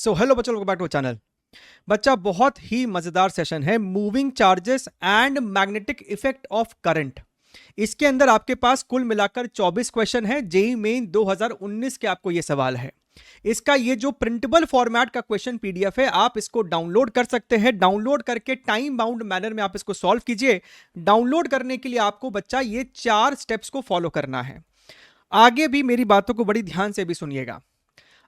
So hello बच्चों, welcome back to channel. बच्चा, बहुत ही मजेदार सेशन है moving charges and magnetic effect of current. इसके अंदर आपके पास कुल मिलाकर 24 क्वेश्चन है। जेईई मेन 2019 के आपको ये सवाल है। इसका ये जो प्रिंटेबल फॉर्मेट का क्वेश्चन पीडीएफ है, आप इसको डाउनलोड कर सकते हैं। डाउनलोड करके टाइम बाउंड मैनर में आप इसको सॉल्व कीजिए। डाउनलोड करने के लिए आपको बच्चा ये 4 स्टेप्स को फॉलो करना है। आगे भी मेरी बातों को बड़ी ध्यान से भी सुनिएगा।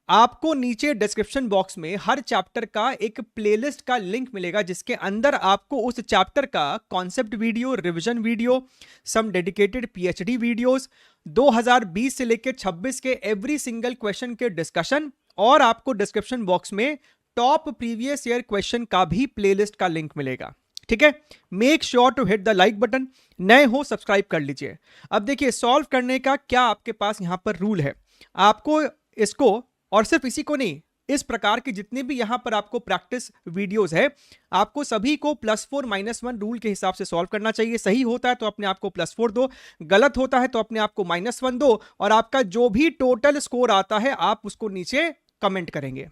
आपको नीचे डिस्क्रिप्शन बॉक्स में हर चैप्टर का एक प्लेलिस्ट का लिंक मिलेगा, जिसके अंदर आपको उस चैप्टर का concept video, revision video, some dedicated PhD videos, 2020 से लेकर 26 के एवरी सिंगल क्वेश्चन के डिस्कशन, और आपको डिस्क्रिप्शन बॉक्स में टॉप प्रीवियस ईयर क्वेश्चन का भी प्लेलिस्ट का लिंक मिलेगा। ठीक है, make sure to hit the like button. नए हो सब्सक्राइब कर लीजिए। अब देखिए, सॉल्व करने का क्या आपके पास यहां पर रूल है। आपको इसको, और सिर्फ इसी को नहीं, इस प्रकार के जितने भी यहां पर आपको प्रैक्टिस वीडियोस है, आपको सभी को +4 -1 रूल के हिसाब से सॉल्व करना चाहिए। सही होता है तो अपने आप को +4 दो, गलत होता है तो अपने आप को -1 दो, और आपका जो भी टोटल स्कोर आता है आप उसको नीचे कमेंट करेंगे।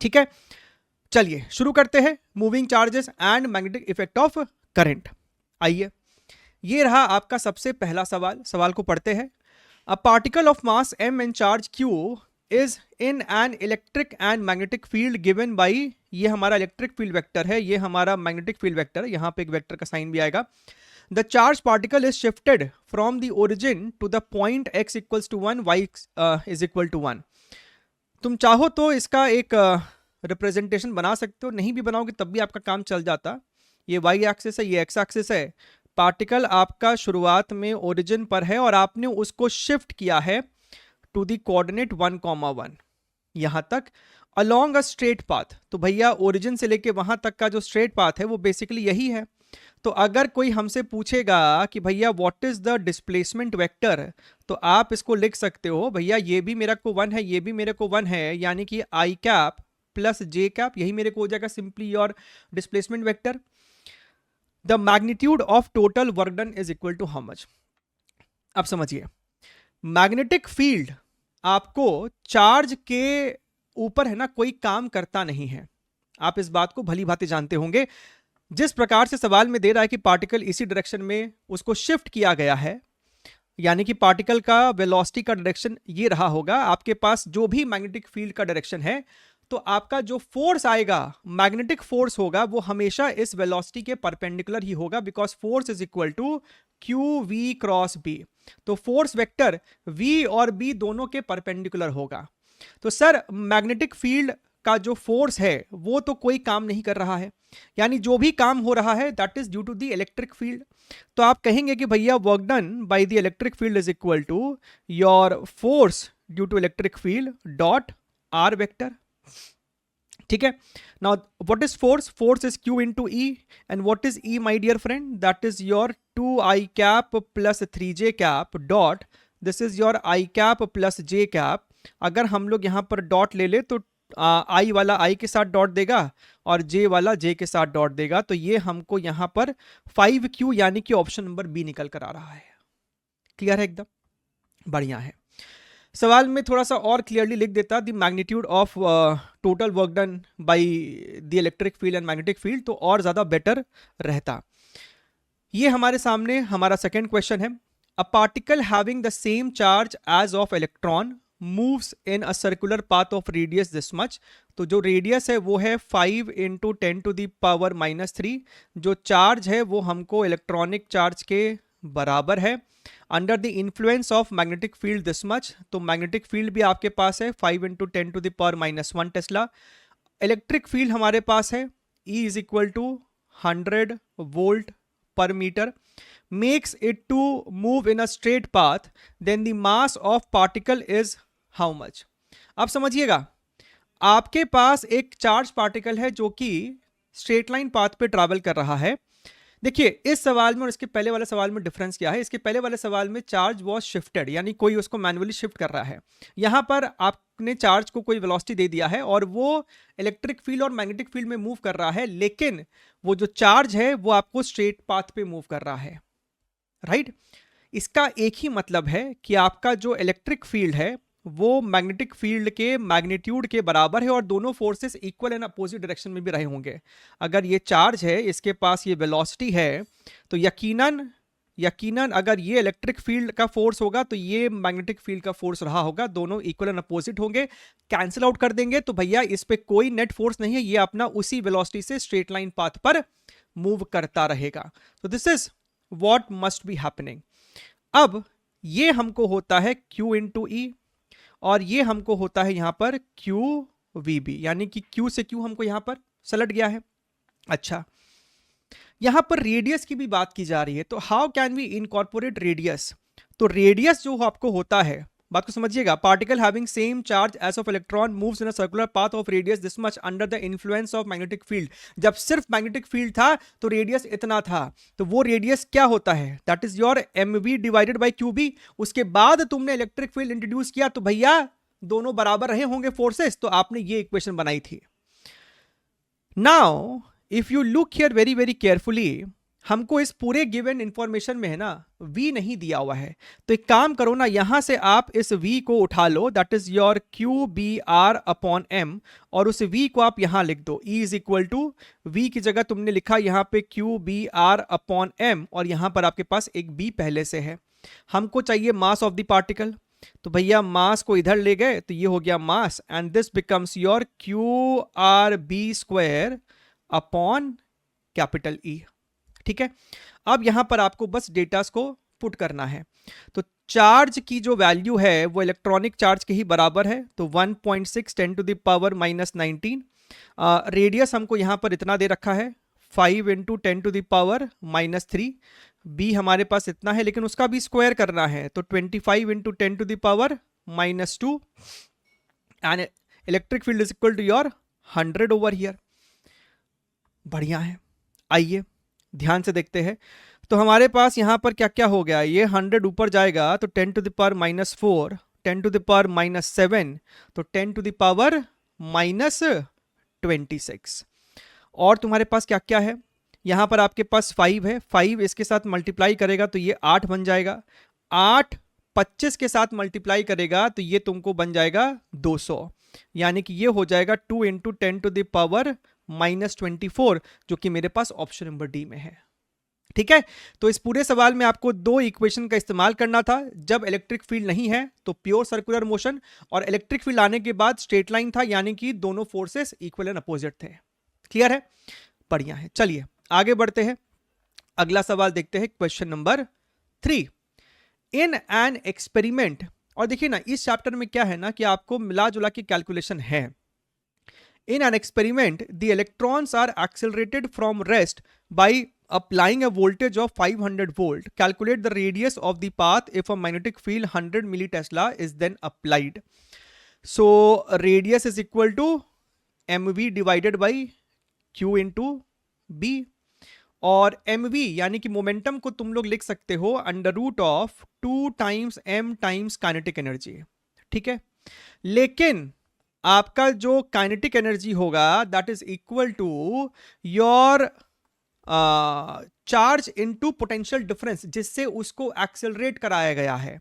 ठीक है, चलिए शुरू करते हैं। Moving charges and magnetic effect of current. आइए, ये रहा आपका सबसे पहला सवाल। सवाल को पढ़ते हैं। A particle of mass m and charge q is in an electric and magnetic field given by, ये हमारा इलेक्ट्रिक फील्ड वेक्टर है, ये हमारा मैग्नेटिक फील्ड वेक्टर है, यहां पे एक वेक्टर का साइन भी आएगा। The charge particle is shifted from the origin to the point x equals to 1, y is equal to 1। तुम चाहो तो इसका एक रिप्रेजेंटेशन बना सकते हो, नहीं भी बनाओगे तब भी आपका काम चल जाता। ये y एक्सिस है, ये x एक्सिस है। पार्टिकल आपका शुरुआत में ओरिजिन पर है और आपने उसको शिफ्ट किया है टू दी कोऑर्डिनेट 1,1 यहां तक अलोंग अ स्ट्रेट पाथ। तो भैया ओरिजिन से लेके वहां तक का जो स्ट्रेट पाथ है वो बेसिकली यही है। तो अगर कोई हमसे पूछेगा कि भैया what is the displacement vector, तो आप इसको लिख सकते हो, भैया ये भी मेरे को 1 है, ये भी मेरे को 1 है, यानी कि I cap plus J cap, यही मेरे को हो जाएगा simply your displacement vector. The magnitude of total work done is equal to how much. अब समझिए, मैग्नेटिक फील्ड आपको चार्ज के ऊपर है ना, कोई काम करता नहीं है। आप इस बात को भली भांति जानते होंगे। जिस प्रकार से सवाल में दे रहा है कि पार्टिकल इसी डायरेक्शन में उसको शिफ्ट किया गया है, यानी कि पार्टिकल का वेलोसिटी का डायरेक्शन ये रहा होगा। आपके पास जो भी मैग्नेटिक फील्ड का डायरेक्शन है, तो आपका जो फोर्स आएगा, मैग्नेटिक फोर्स होगा, वो हमेशा इस वेलोसिटी के परपेंडिकुलर ही होगा, because force is equal to Q V cross B. तो फोर्स वेक्टर v और b दोनों के परपेंडिकुलर होगा। तो सर, मैग्नेटिक फील्ड का जो फोर्स है वो तो कोई काम नहीं कर रहा है, यानी जो भी काम हो रहा है that is due to the electric field. तो आप कहेंगे कि भैया work done by the electric field is equal to your force due to electric field dot R vector. ठीक है, now what is force? Force is q into e, and what is e, my dear friend? That is your 2i cap plus 3j cap dot, this is your i cap plus j cap। अगर हम लोग यहाँ पर dot ले ले तो i वाला i के साथ डॉट देगा और j वाला j के साथ डॉट देगा। तो ये हमको यहाँ पर 5q यानी कि ऑप्शन नंबर बी निकल कर आ रहा है। क्लियर है? एकदम बढ़िया है। सवाल में थोड़ा सा और क्लियरली लिख देता the magnitude of total work done by the electric field and magnetic field, तो और ज़्यादा बेटर रहता। ये हमारे सामने हमारा सेकेंड क्वेश्चन है। A particle having the same charge as of electron moves in a circular path of radius this much. तो जो रेडियस है वो है 5 × 10⁻³ जो चार्ज है वो हमको इलेक्ट्रॉनिक चार्ज के बराबर है। Under the influence of magnetic field this much, तो मैग्नेटिक फील्ड भी आपके पास है 5 × 10⁻⁻1 टेस्ला। इलेक्ट्रिक फील्ड हमारे पास है E is equal to 100 volt per metre, makes it to move in a straight path, then the mass of particle is how much. अब समझिएगा, आपके पास एक चार्ज पार्टिकल है जो कि स्ट्रेट लाइन पाथ पे ट्रैवल कर रहा है। देखिए, इस सवाल में और इसके पहले वाले सवाल में डिफरेंस क्या है। इसके पहले वाले सवाल में चार्ज वॉज शिफ्टेड, यानी कोई उसको मैन्युअली शिफ्ट कर रहा है। यहां पर आपने चार्ज को कोई वेलोसिटी दे दिया है और वो इलेक्ट्रिक फील्ड और मैग्नेटिक फील्ड में मूव कर रहा है, लेकिन वो जो चार्ज है वो आपको स्ट्रेट पाथ पे मूव कर रहा है। राइट? इसका एक ही मतलब है कि आपका जो इलेक्ट्रिक फील्ड है वो मैग्नेटिक फील्ड के मैग्नीट्यूड के बराबर है और दोनों forces equal and opposite direction में भी रहे होंगे। अगर ये चार्ज है, इसके पास ये वेलोसिटी है, तो यकीनन अगर ये इलेक्ट्रिक फील्ड का फोर्स होगा तो ये मैग्नेटिक फील्ड का फोर्स रहा होगा, दोनों इक्वल एंड अपोजिट होंगे। कैंसिल आउट कर देंगे तो भैया इस पे कोई नेट फोर्स नहीं है, ये अपना उसी वेलोसिटी से स्ट्रेट लाइन पाथ पर मूव करता रहेगा। तो this is what must be happening. अब ये हमको होता है Q इंटू ई और ये हमको होता है यहां पर QVB, यानी कि Q से Q हमको यहां पर सलट गया है। अच्छा, यहां पर रेडियस की भी बात की जा रही है, तो how can we incorporate radius? तो रेडियस जो आपको होता है, बात को समझिएगा, particle having same charge as of electron moves in a circular path of radius this much under the influence of magnetic field. जब सिर्फ मैग्नेटिक फील्ड था तो रेडियस इतना था, तो वो रेडियस क्या होता है? That is your mv divided by qb। उसके बाद तुमने इलेक्ट्रिक फील्ड इंट्रोड्यूस किया तो भैया दोनों बराबर रहे होंगे फोर्सेस, तो आपने ये इक्वेशन बनाई थी। Now if you look here very very carefully, हमको इस पूरे गिवन इंफॉर्मेशन में है ना v नहीं दिया हुआ है, तो एक काम करो ना, यहां से आप इस v को उठा लो, that is your QBR upon m, और उस v को आप यहां लिख दो। E is equal to v की जगह तुमने लिखा यहां पे QBR अपॉन m और यहां पर आपके पास एक b पहले से है। हमको चाहिए मास ऑफ द पार्टिकल, तो भैया मास को इधर ले गए तो ये हो गया mass, and this becomes your QRB square upon capital E। ठीक है, अब यहां पर आपको बस डेटास को पुट करना है। तो चार्ज की जो वैल्यू है वो इलेक्ट्रॉनिक चार्ज के ही बराबर है, तो 1.6 10 to the power minus 19। Radius हमको यहां पर इतना दे रखा है 5 into 10 to the power minus 3। B हमारे पास इतना है लेकिन उसका भी स्क्वायर करना है, तो 25 into 10 to the power minus 2 and electric field is equal to your 100 over here. बढ़िया है, आइए ध्यान से देखते हैं। तो हमारे पास यहां पर क्या क्या हो गया, ये 100 ऊपर जाएगा तो 10 to the power minus 4, 10 to the power minus 7, तो 10 टू द पावर माइनस 26। और तुम्हारे पास क्या क्या है, यहां पर आपके पास 5 है, 5 इसके साथ मल्टीप्लाई करेगा तो ये 8 बन जाएगा, 8 25 के साथ मल्टीप्लाई करेगा तो ये तुमको बन जाएगा 200, यानी कि ये हो जाएगा 2 into 10 to the power minus 24, जो कि मेरे पास ऑप्शन नंबर डी में है। ठीक है, तो इस पूरे सवाल में आपको दो इक्वेशन का इस्तेमाल करना था। जब इलेक्ट्रिक फील्ड नहीं है तो प्योर सर्कुलर मोशन, और इलेक्ट्रिक फील्ड आने के बाद स्ट्रेट लाइन था, यानी कि दोनों फोर्सेस इक्वल एंड अपोजिट थे। क्लियर है, बढ़िया है। चलिए आगे बढ़ते हैं, अगला सवाल देखते हैं, question number 3। In an experiment, और देखिए ना इस चैप्टर में क्या है ना कि आपको मिला जुला के कैलकुलेशन है। In an experiment, the electrons are accelerated from rest by applying a voltage of 500 volt. Calculate the radius of the path if a magnetic field 100 millitesla is then applied. So radius is equal to mv divided by q into b, और mv यानी कि momentum को तुम लोग लिख सकते हो under root of 2 times m times kinetic energy. ठीक है, लेकिन आपका जो काइनेटिक एनर्जी होगा that is equal to your charge into potential difference, जिससे उसको एक्सेलरेट कराया गया है।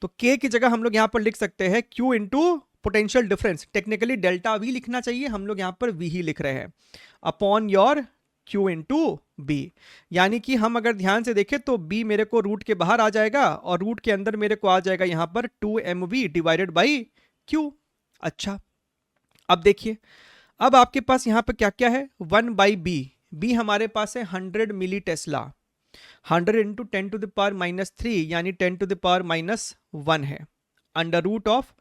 तो k की जगह हम लोग यहां पर लिख सकते हैं q into potential difference, technically delta v लिखना चाहिए, हम लोग यहां पर v ही लिख रहे हैं, upon your q into b। यानी कि हम अगर ध्यान से देखें तो b मेरे को रूट के बाहर आ जाएगा और रूट के अंदर मेरे को आ जाएगा यहां पर 2mv डिवाइडेड बाई q। अच्छा, अब देखिए, अब आपके पास यहां पर क्या क्या है, 1 बाई बी, बी हमारे पास है 100 milli tesla, 100 into 10 to the power minus 3 यानी 10 टू द पावर माइनस 1 है, under root of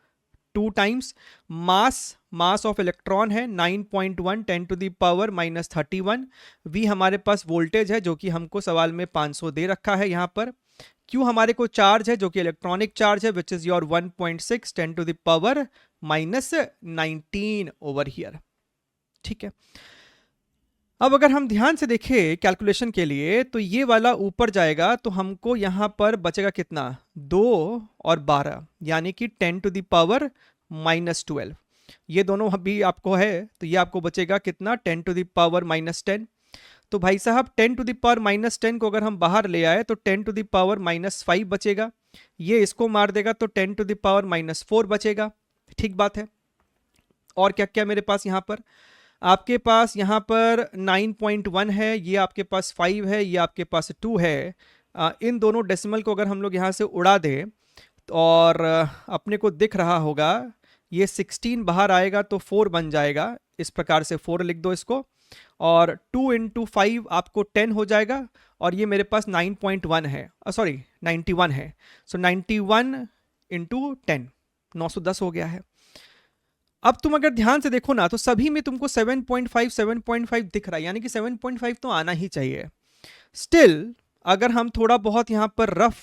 2 times mass of electron है 9.1 10 to the power minus 31। We हमारे पास वोल्टेज है जो कि हमको सवाल में 500 दे रखा है यहाँ पर। क्यू हमारे को चार्ज है जो कि इलेक्ट्रॉनिक चार्ज है which is your 1.6 10 to the power minus 19 over here. ठीक है, अब अगर हम ध्यान से देखें कैलकुलेशन के लिए तो ये वाला ऊपर जाएगा तो हमको यहां पर बचेगा कितना, 2 और 12 यानी कि 10 टू द पावर माइनस 12। ये दोनों भी आपको है तो ये आपको बचेगा कितना, 10 टू द पावर माइनस 10। तो भाई साहब 10 टू द पावर माइनस 10 को अगर हम बाहर ले आए तो 10 टू द पावर माइनस 5 बचेगा, ये इसको मार देगा तो 10⁻⁻4 बचेगा। ठीक बात है। और क्या क्या मेरे पास यहाँ पर, आपके पास यहाँ पर 9.1 है, ये आपके पास 5 है, ये आपके पास 2 है। इन दोनों डेसिमल को अगर हम लोग यहाँ से उड़ा दें और अपने को दिख रहा होगा ये 16 बाहर आएगा तो 4 बन जाएगा। इस प्रकार से 4 लिख दो इसको, और 2 × 5 आपको 10 हो जाएगा, और ये मेरे पास 9.1 है, सॉरी 91 है। सो 91 × 10 910 हो गया है। अब तुम अगर ध्यान से देखो ना तो सभी में तुमको 7.5 दिख रहा है, यानी कि 7.5 तो आना ही चाहिए। स्टिल अगर हम थोड़ा बहुत यहाँ पर रफ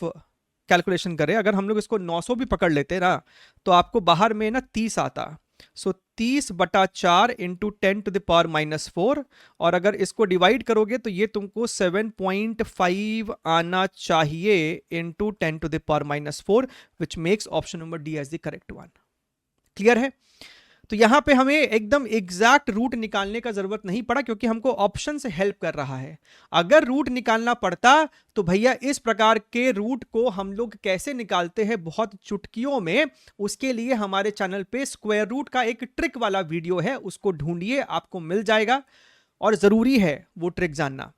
कैलकुलेशन करें, अगर हम लोग इसको 900 भी पकड़ लेते ना तो आपको बाहर में ना 30 आता। सो 30/4 × 10⁻⁻4, और अगर इसको डिवाइड करोगे तो ये तुमको 7.5 आना चाहिए × 10⁻⁻4, which makes option number D as the correct one. Clear है? तो यहां पे हमें एकदम एग्जैक्ट रूट निकालने का जरूरत नहीं पड़ा, क्योंकि हमको ऑप्शन से हेल्प कर रहा है। अगर रूट निकालना पड़ता तो भैया इस प्रकार के रूट को हम लोग कैसे निकालते हैं बहुत चुटकियों में, उसके लिए हमारे चैनल पे स्क्वायर रूट का एक ट्रिक वाला वीडियो है, उसको ढूंढिए, आपको मिल जाएगा, और जरूरी है वो ट्रिक जानना।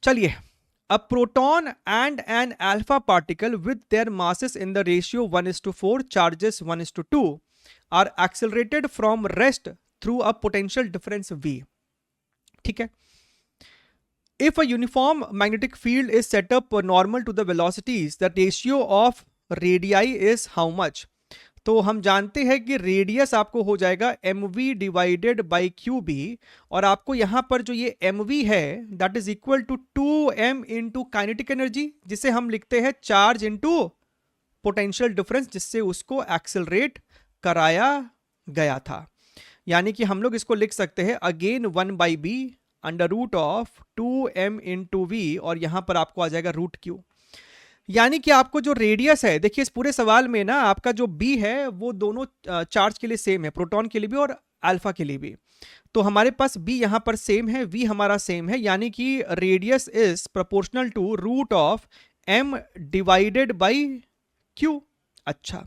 चलिए, a proton and an alpha particle with their masses in the ratio 1:4, charges 1:2, are accelerated from rest through a potential difference V. ठीक है? If a uniform magnetic field is set up normal to the velocities, the ratio of radii is how much? तो हम जानते हैं कि radius आपको हो जाएगा mv/qb, और आपको यहां पर जो ये mv है that is equal to 2m × kinetic energy, जिसे हम लिखते हैं चार्ज इनटू पोटेंशियल डिफरेंस, जिससे उसको एक्सेलरेट कराया गया था। यानी कि हम लोग इसको लिख सकते हैं अगेन 1/b √2m × v, और यहां पर आपको आ जाएगा √q। यानी कि आपको जो रेडियस है, देखिए इस पूरे सवाल में ना आपका जो b है वो दोनों चार्ज के लिए सेम है, प्रोटॉन के लिए भी और अल्फा के लिए भी। तो हमारे पास b यहां पर सेम है, v हमारा सेम है, यानी कि radius is proportional to √m/q। अच्छा,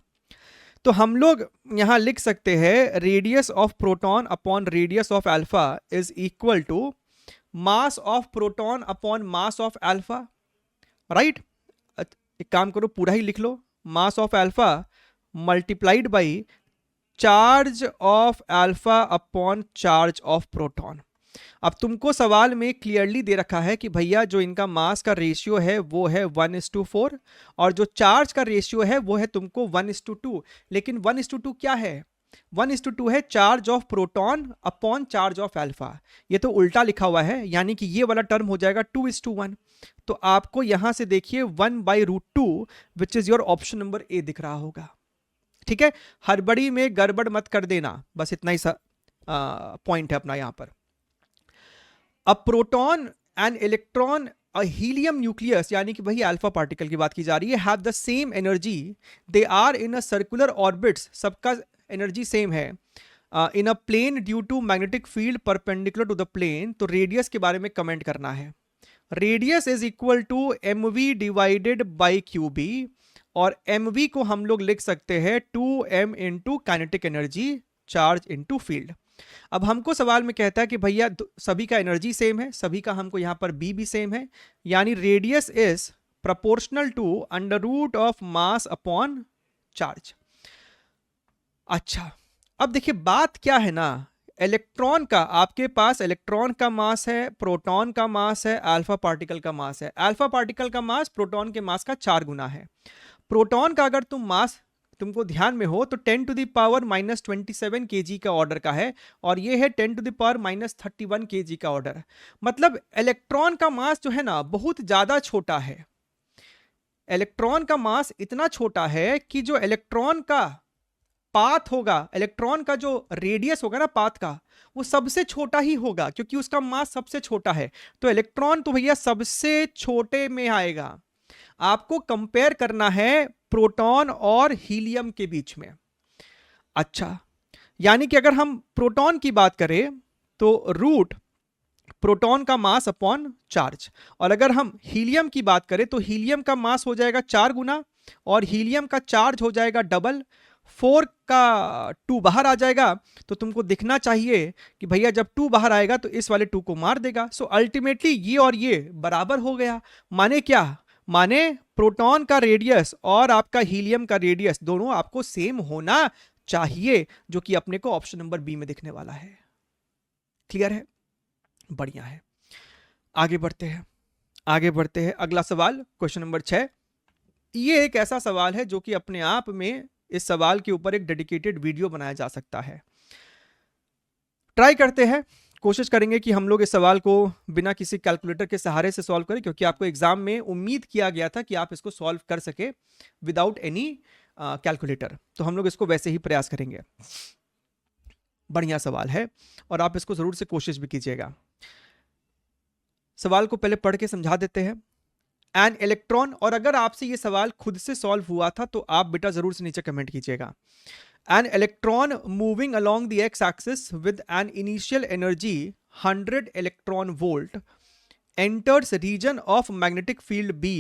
तो हम लोग यहां लिख सकते हैं radius of proton upon radius of alpha is equal to mass of proton upon mass of alpha, right? एक काम करो, पूरा ही लिख लो, mass of alpha multiplied by charge of alpha upon charge of proton. अब तुमको सवाल में क्लियरली दे रखा है कि भैया जो इनका मास का रेशियो है वो है 1:4, और जो चार्ज का रेशियो है वो है तुमको 1:2। लेकिन 1:2 क्या है? 1:2 है charge of proton upon charge of alpha. ये तो उल्टा लिखा हुआ है, यानी कि ये वाला टर्म हो जाएगा 2:1। तो आपको यहां से देखिए 1/√2 विच is your option number A दिख रहा होगा। ठीक है, हड़बड़ी में गड़बड़ मत कर देना, बस इतना ही पॉइंट है अपना यहां पर। A proton and electron a helium nucleus, यानी कि वही अल्फा पार्टिकल की बात की जा रही है, have the same energy, they are in a circular orbits, सबका एनर्जी सेम है, in a plane due to magnetic field perpendicular to the plane. तो रेडियस के बारे में कमेंट करना है। Radius is equal to mv/qb, और mv को हम लोग लिख सकते हैं 2m × kinetic energy, charge into field. अब हमको सवाल में कहता है कि भैया सभी का एनर्जी सेम है, सभी का हमको यहां पर b भी सेम है, यानी radius is proportional to √of mass upon charge. अच्छा, अब देखिए बात क्या है ना, इलेक्ट्रॉन का, आपके पास इलेक्ट्रॉन का मास है, प्रोटॉन का मास है, अल्फा पार्टिकल का मास है। अल्फा पार्टिकल का मास प्रोटॉन के मास का 4 गुना है। प्रोटॉन का अगर तुम मास तुमको ध्यान में हो तो 10⁻⁻27 kg का ऑर्डर का है, और ये है 10⁻31 kg का ऑर्डर। मतलब इलेक्ट्रॉन का मास जो है ना बहुत ज्यादा छोटा है। इलेक्ट्रॉन का मास इतना छोटा है कि जो इलेक्ट्रॉन का पाथ होगा, इलेक्ट्रॉन का जो रेडियस होगा ना पाथ का, वो सबसे छोटा ही होगा, क्योंकि उसका मास सबसे छोटा है। तो इलेक्ट्रॉन तो भैया सबसे छोटे में आएगा। आपको कंपेयर करना है प्रोटॉन और हीलियम के बीच में। अच्छा, यानी कि अगर हम प्रोटॉन की बात करें तो रूट प्रोटॉन का मास अपॉन चार्ज। और अगर हम हीलियम की बात करें तो हीलियम का मास हो जाएगा 4 गुना और हीलियम का चार्ज हो जाएगा डबल, 4 का 2 बाहर आ जाएगा। तो तुमको दिखना चाहिए कि भैया जब 2 बाहर आएगा तो इस वाले 2 को मार देगा। सो अल्टीमेटली ये और ये बराबर हो गया। माने क्या, माने प्रोटॉन का रेडियस और आपका हीलियम का रेडियस दोनों आपको सेम होना चाहिए, जो कि अपने को ऑप्शन नंबर बी में दिखने वाला है। क्लियर है? बढ़िया है। आगे बढ़ते हैं, आगे बढ़ते हैं। अगला सवाल क्वेश्चन नंबर 6। ये एक ऐसा सवाल है जो कि अपने आप में इस सवाल के ऊपर एक डेडिकेटेड वीडियो बनाया जा सकता है। ट्राई करते हैं, कोशिश करेंगे कि हम लोग इस सवाल को बिना किसी कैलकुलेटर के सहारे से सॉल्व करें, क्योंकि आपको एग्जाम में उम्मीद किया गया था कि आप इसको सॉल्व कर सके विदाउट एनी कैलकुलेटर। तो हम लोग इसको वैसे ही प्रयास करेंगे। बढ़िया सवाल है और आप इसको जरूर से कोशिश भी कीजिएगा। सवाल को पहले पढ़ के समझा देते हैं। एन इलेक्ट्रॉन, और अगर आपसे ये सवाल खुद से सॉल्व हुआ था तो आप बेटा जरूर से नीचे कमेंट कीजिएगा। An electron moving along the X axis with an initial energy 100 electron volt enters region of magnetic field B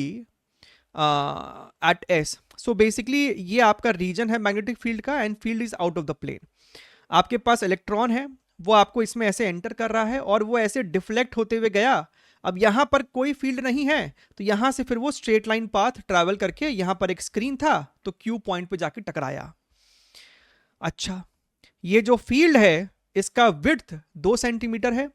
at S. So basically ये आपका रीजन है मैग्नेटिक फील्ड का and field is out of the plane. आपके पास electron है, वो आपको इसमें ऐसे एंटर कर रहा है और वो ऐसे डिफ्लेक्ट होते हुए गया। अब यहां पर कोई फील्ड नहीं है तो यहां से फिर वो स्ट्रेट लाइन पाथ ट्रैवल करके यहां पर एक स्क्रीन था तो क्यू पॉइंट पे जाके टकराया। अच्छा, ये जो फील्ड है इसका विड्थ 2 सेंटीमीटर है।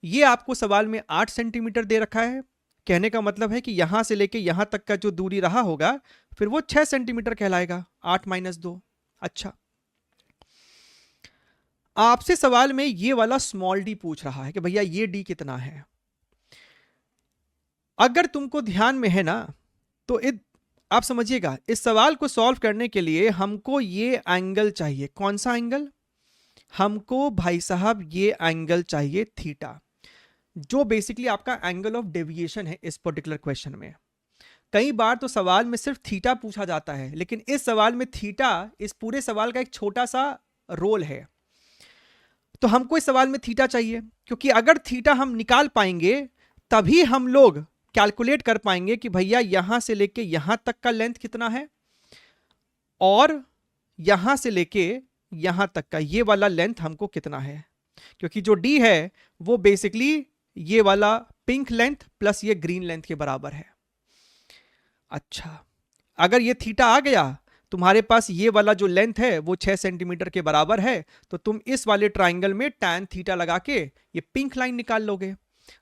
ये आपको सवाल में 8 सेंटीमीटर दे रखा है। कहने का मतलब है कि यहां से लेके यहां तक का जो दूरी रहा होगा फिर वो 6 सेंटीमीटर कहलाएगा, 8 - 2। अच्छा, आपसे सवाल में ये वाला स्मॉल डी पूछ रहा है कि भैया ये डी कितना है। अगर तुमको ध्यान में है ना तो आप समझिएगा, इस सवाल को सॉल्व करने के लिए हमको ये एंगल चाहिए। कौन सा एंगल? हमको भाई साहब ये एंगल चाहिए थीटा, जो बेसिकली आपका एंगल ऑफ डेविएशन है इस पर्टिकुलर क्वेश्चन में। कई बार तो सवाल में सिर्फ थीटा पूछा जाता है, लेकिन इस सवाल में थीटा इस पूरे सवाल का एक छोटा सा रोल है। तो हमको इस सवाल में थीटा चाहिए, क्योंकि अगर थीटा हम निकाल पाएंगे तभी हम लोग कैलकुलेट कर पाएंगे कि भैया यहां से लेके यहां तक का लेंथ कितना है और यहां से लेके यहां तक का ये वाला लेंथ हमको कितना है। क्योंकि जो डी है वो बेसिकली ये वाला पिंक लेंथ प्लस ये ग्रीन लेंथ के बराबर है। अच्छा, अगर ये थीटा आ गया, तुम्हारे पास ये वाला जो लेंथ है वो 6 सेंटीमीटर के बराबर है, तो तुम इस वाले ट्राइंगल में tan थीटा लगा के ये पिंक लाइन निकाल लोगे।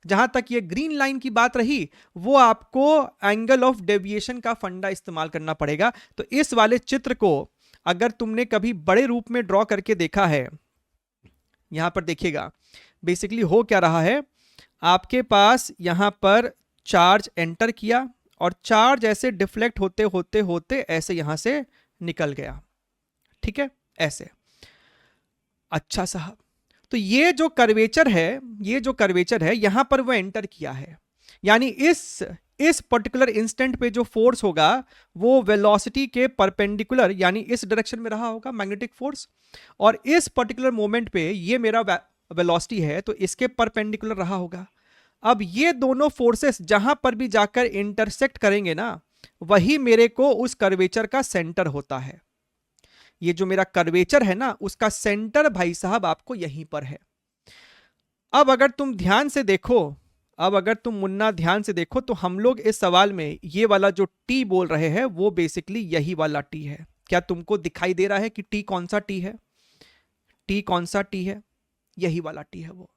जहां तक ये ग्रीन लाइन की बात रही, वो आपको एंगल ऑफ डेविएशन का फंडा इस्तेमाल करना पड़ेगा। तो इस वाले चित्र को अगर तुमने कभी बड़े रूप में ड्रॉ करके देखा है, यहां पर देखिएगा बेसिकली हो क्या रहा है। आपके पास यहां पर चार्ज एंटर किया और चार्ज ऐसे डिफ्लेक्ट होते होते होते ऐसे यहां से निकल गया। ठीक है, ऐसे। अच्छा साहब, तो ये जो कर्वेचर है, ये जो कर्वेचर है यहां पर वो एंटर किया है, यानी इस पर्टिकुलर इंस्टेंट पे जो फोर्स होगा वो वेलोसिटी के परपेंडिकुलर यानी इस डायरेक्शन में रहा होगा मैग्नेटिक फोर्स, और इस पर्टिकुलर मोमेंट पे ये मेरा वेलोसिटी है तो इसके परपेंडिकुलर रहा होगा। अब ये दोनों फोर्सेस जहां पर भी जाकर इंटरसेक्ट करेंगे ना, वही मेरे को उस कर्वेचर का सेंटर होता है। ये जो मेरा कर्वेचर है ना, उसका सेंटर भाई साहब आपको यहीं पर है। अब अगर तुम ध्यान से देखो, अब अगर तुम मुन्ना ध्यान से देखो, तो हम लोग इस सवाल में ये वाला जो टी बोल रहे हैं वो बेसिकली यही वाला टी है। क्या तुमको दिखाई दे रहा है कि टी कौन सा टी है? टी कौन सा टी है? यही वाला टी है वो।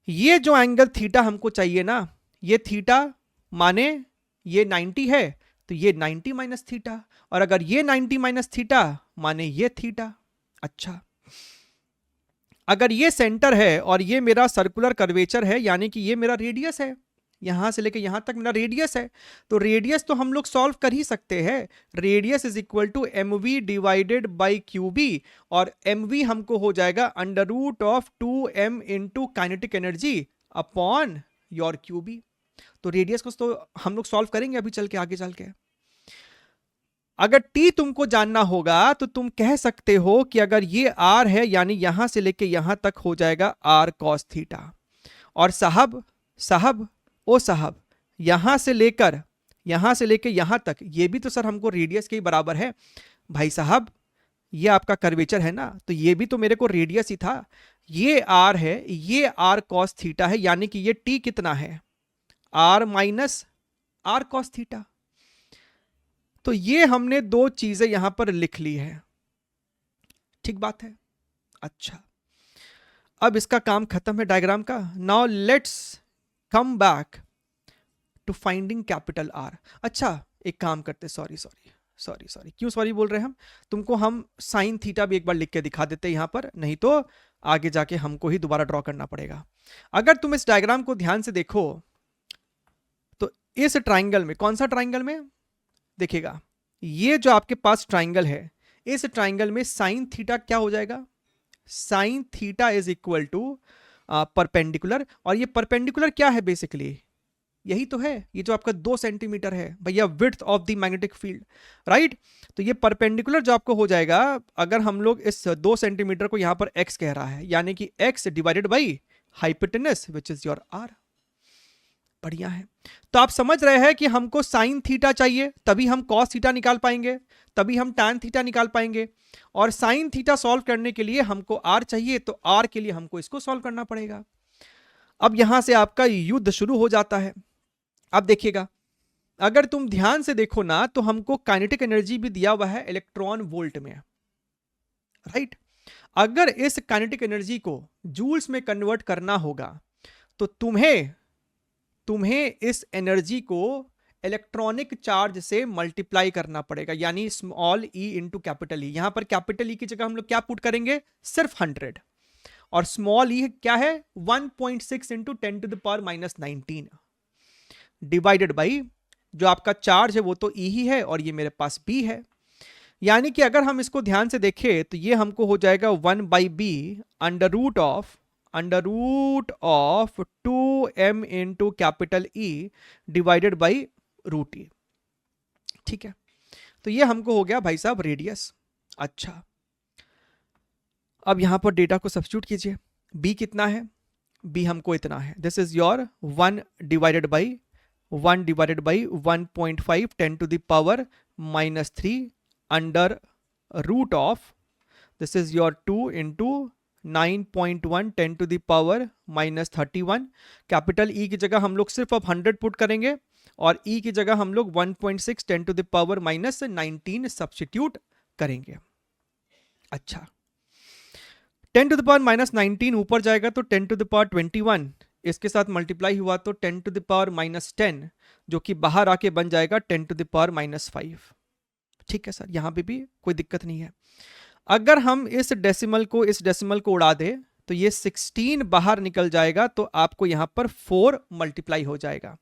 ये जो एंगल थीटा हमको चाहिए ना, ये थीटा माने ये 90 है तो ये 90 माइनस थीटा, और अगर ये 90 माइनस थीटा माने ये थीटा। अच्छा, अगर ये सेंटर है और ये मेरा सर्कुलर कर्वेचर है यानी कि ये मेरा रेडियस है, यहां से लेके यहां तक मेरा रेडियस है, तो रेडियस तो हम लोग सॉल्व कर ही सकते हैं। Radius is equal to mv divided by qb, और mv हमको हो जाएगा √2m into kinetic energy upon your qb। तो रेडियस को तो हम लोग सॉल्व करेंगे अभी चल के, आगे चल के। अगर t तुमको जानना होगा तो तुम कह सकते हो कि अगर ये r है यानी यहां से लेके यहां तक हो जाएगा r cos थीटा। और साहब साहब ओ साहब, यहां से लेकर यहां तक ये भी तो सर हमको रेडियस के ही बराबर है। भाई साहब ये आपका कर्वेचर है ना, तो ये भी तो मेरे को रेडियस ही था। ये आर है, ये आर कॉस थीटा है, यानी कि ये टी कितना है, R minus R cos theta. तो ये हमने दो चीजें यहां पर लिख ली है, ठीक बात है। अच्छा, अब इसका काम खत्म है डायग्राम का। Now let's come back to finding capital R. अच्छा एक काम करते, सॉरी क्यों सॉरी बोल रहे हैं हम, तुमको हम साइन थीटा भी एक बार लिख के दिखा देते यहां पर, नहीं तो आगे जाके हमको ही दोबारा ड्रॉ करना पड़ेगा। अगर तुम इस डायग्राम को ध्यान से देखो तो इस ट्राइंगल में, कौन सा ट्राइंगल में देखिएगा, ये जो आपके पास ट्राइंगल है, इस ट्राइंगल में साइन थीटा क्या हो जाएगा, sine theta is equal to perpendicular. और ये परपेंडिकुलर क्या है, बेसिकली यही तो है, ये जो आपका 2 सेंटीमीटर है भैया, width of the magnetic field, right. तो ये परपेंडिकुलर जो आपको हो जाएगा, अगर हम लोग इस 2 सेंटीमीटर को यहां पर x कह रहा है, यानी कि x divided by hypotenuse which is your r। बढ़िया है। तो आप समझ रहे हैं कि हमको साइन थीटा चाहिए, तभी हम कॉस थीटा निकाल पाएंगे, तभी हम टैन थीटा निकाल पाएंगे। और साइन थीटा सॉल्व करने के लिए हमको r चाहिए, तो r के लिए हमको इसको सॉल्व करना पड़ेगा। अब यहां से आपका युद्ध शुरू हो जाता है। अब देखिएगा, अगर तुम ध्यान से देखो ना, तो हमको काइनेटिक एनर्जी भी दिया हुआ है इलेक्ट्रॉन वोल्ट में, राइट। अगर इस काइनेटिक एनर्जी को जूल्स में कन्वर्ट करना होगा, तो तुम्हें इस एनर्जी को इलेक्ट्रॉनिक चार्ज से मल्टीप्लाई करना पड़ेगा, यानी स्मॉल ई इंटू कैपिटल ई। यहां पर कैपिटल ई की जगह हम लोग क्या पुट करेंगे, सिर्फ 100, और स्मॉल ई क्या है 1.6 into 10 to the power minus 19 divided by जो आपका चार्ज है वो तो ई ही है, और ये मेरे पास बी है। यानी कि अगर हम इसको ध्यान से देखें तो ये हमको हो जाएगा 1/b under root of 2m into capital E divided by root E, ठीक है। तो ये हमको हो गया भाई साहब रेडियस। अच्छा, अब यहां पर डेटा को सब्स्टिट्यूट कीजिए। b कितना है, b हमको इतना है, this is your 1 divided by 1.5 10 to the power minus 3 under root of, this is your 2 into 9.1 10 to the power minus 31। Capital E की जगह हम लोग सिर्फ अब 100 पुट करेंगे, और ई की जगह हम लोग 1.6 10 to the power minus 19 substitute करेंगे। अच्छा, 10 टू द पावर माइनस 19 ऊपर जाएगा तो 10 टू द पावर 21, इसके साथ मल्टीप्लाई हुआ तो 10 टू द पावर माइनस 10, जो कि बाहर आके बन जाएगा 10 टू द पावर माइनस 5। ठीक है सर, यहां पे भी कोई दिक्कत नहीं है। अगर हम इस डेसिमल को उड़ा दे तो ये 16 बाहर निकल जाएगा, तो आपको यहां पर 4 मल्टीप्लाई हो जाएगा।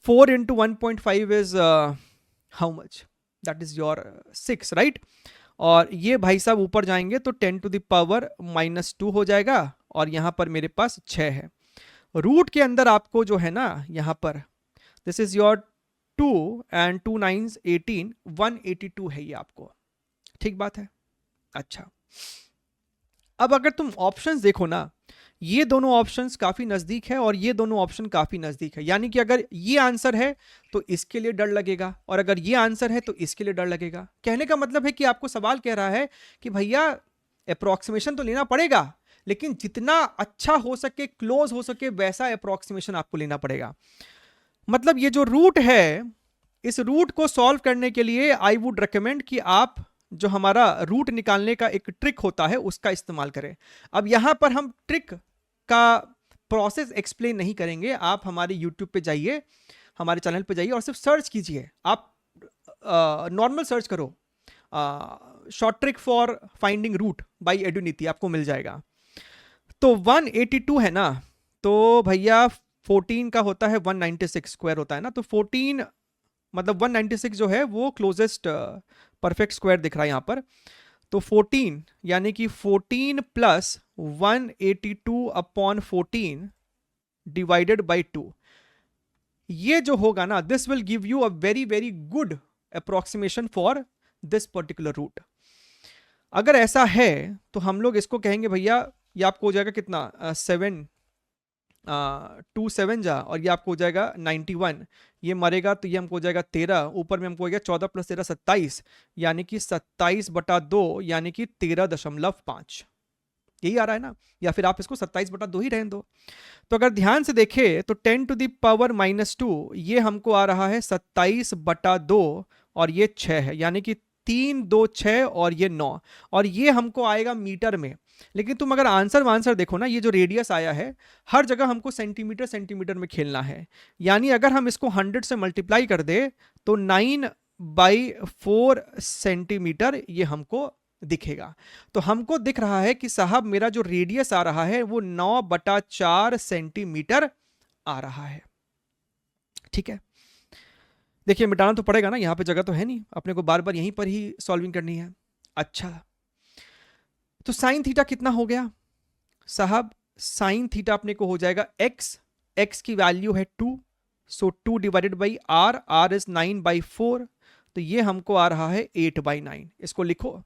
4 into 1.5 is how much, that is your 6, right. और ये भाई साहब ऊपर जाएंगे तो 10 टू द पावर माइनस 2 हो जाएगा, और यहां पर मेरे पास 6 है। रूट के अंदर आपको जो है ना, यहां पर दिस इज योर 2 एंड 2 9 18 182 है ये आपको, ठीक बात है। अच्छा, अब अगर तुम ऑप्शंस देखो ना, ये दोनों ऑप्शंस काफी नजदीक है और ये दोनों ऑप्शन काफी नजदीक है, यानी कि अगर ये आंसर है तो इसके लिए डर लगेगा, और अगर ये आंसर है तो इसके लिए डर लगेगा। कहने का मतलब है कि आपको सवाल कह रहा है कि भैया अप्रोक्सीमेशन तो लेना पड़ेगा, लेकिन जितना अच्छा हो सके, क्लोज हो सके, वैसा अप्रोक्सीमेशन आपको लेना पड़ेगा। मतलब ये जो रूट है, इस रूट को सॉल्व करने के लिए आई वुड रिकमेंड कि आप जो हमारा रूट निकालने का एक ट्रिक होता है उसका इस्तेमाल करें। अब यहां पर हम ट्रिक का प्रोसेस एक्सप्लेन नहीं करेंगे, आप हमारे यूट्यूब पे जाइए, हमारे चैनल पे जाइए और सिर्फ सर्च कीजिए, आप नॉर्मल सर्च करो, short trick for finding root by Eduniti, आपको मिल जाएगा। तो 182 है ना, तो भैया 14 का होता है 196 स्क्वायर होता है ना, तो 14 मतलब 196 जो है वो क्लोजेस्ट परफेक्ट स्क्वायर दिख रहा है यहां पर। तो 14 यानी कि 14 प्लस 182 अपॉन 14 डिवाइडेड बाई 2, ये जो होगा ना, this will give you a very very good approximation for this particular root. अगर ऐसा है तो हम लोग इसको कहेंगे भैया, ये आपको हो जाएगा कितना 7 टू सेवन जा और ये आपको हो जाएगा 91, ये मरेगा तो ये हमको हो जाएगा 13, ऊपर में हमको हो गया 14 + 13 27, यानी कि 27/2 यानी कि 13.5, यही आ रहा है ना, या फिर आप इसको 27/2 ही रहने दो। तो अगर ध्यान से देखें तो 10⁻⁻2 ये हमको आ रहा है 27/2 और ये 6 है, यानी कि 3 2 6 और ये 9, और ये हमको आएगा मीटर में। लेकिन तुम अगर आंसर देखो ना, ये जो रेडियस आया है हर जगह हमको सेंटीमीटर सेंटीमीटर में खेलना है, यानी अगर हम इसको 100 से मल्टीप्लाई कर दे तो 9/4 सेंटीमीटर ये हमको दिखेगा। तो हमको दिख रहा है कि साहब मेरा जो रेडियस आ रहा है वो 9/4 सेंटीमीटर आ रहा है। ठीक है, देखिए मिटाना तो पड़ेगा ना, यहां पे जगह तो है नहीं, अपने को बार बार यहीं पर ही सॉल्विंग करनी है। अच्छा, तो साइन थीटा कितना हो गया साहब? साइन थीटा अपने को हो जाएगा x की वैल्यू है 2, सो 2 डिवाइडेड बाई r इज 9/4, तो ये हमको आ रहा है 8/9।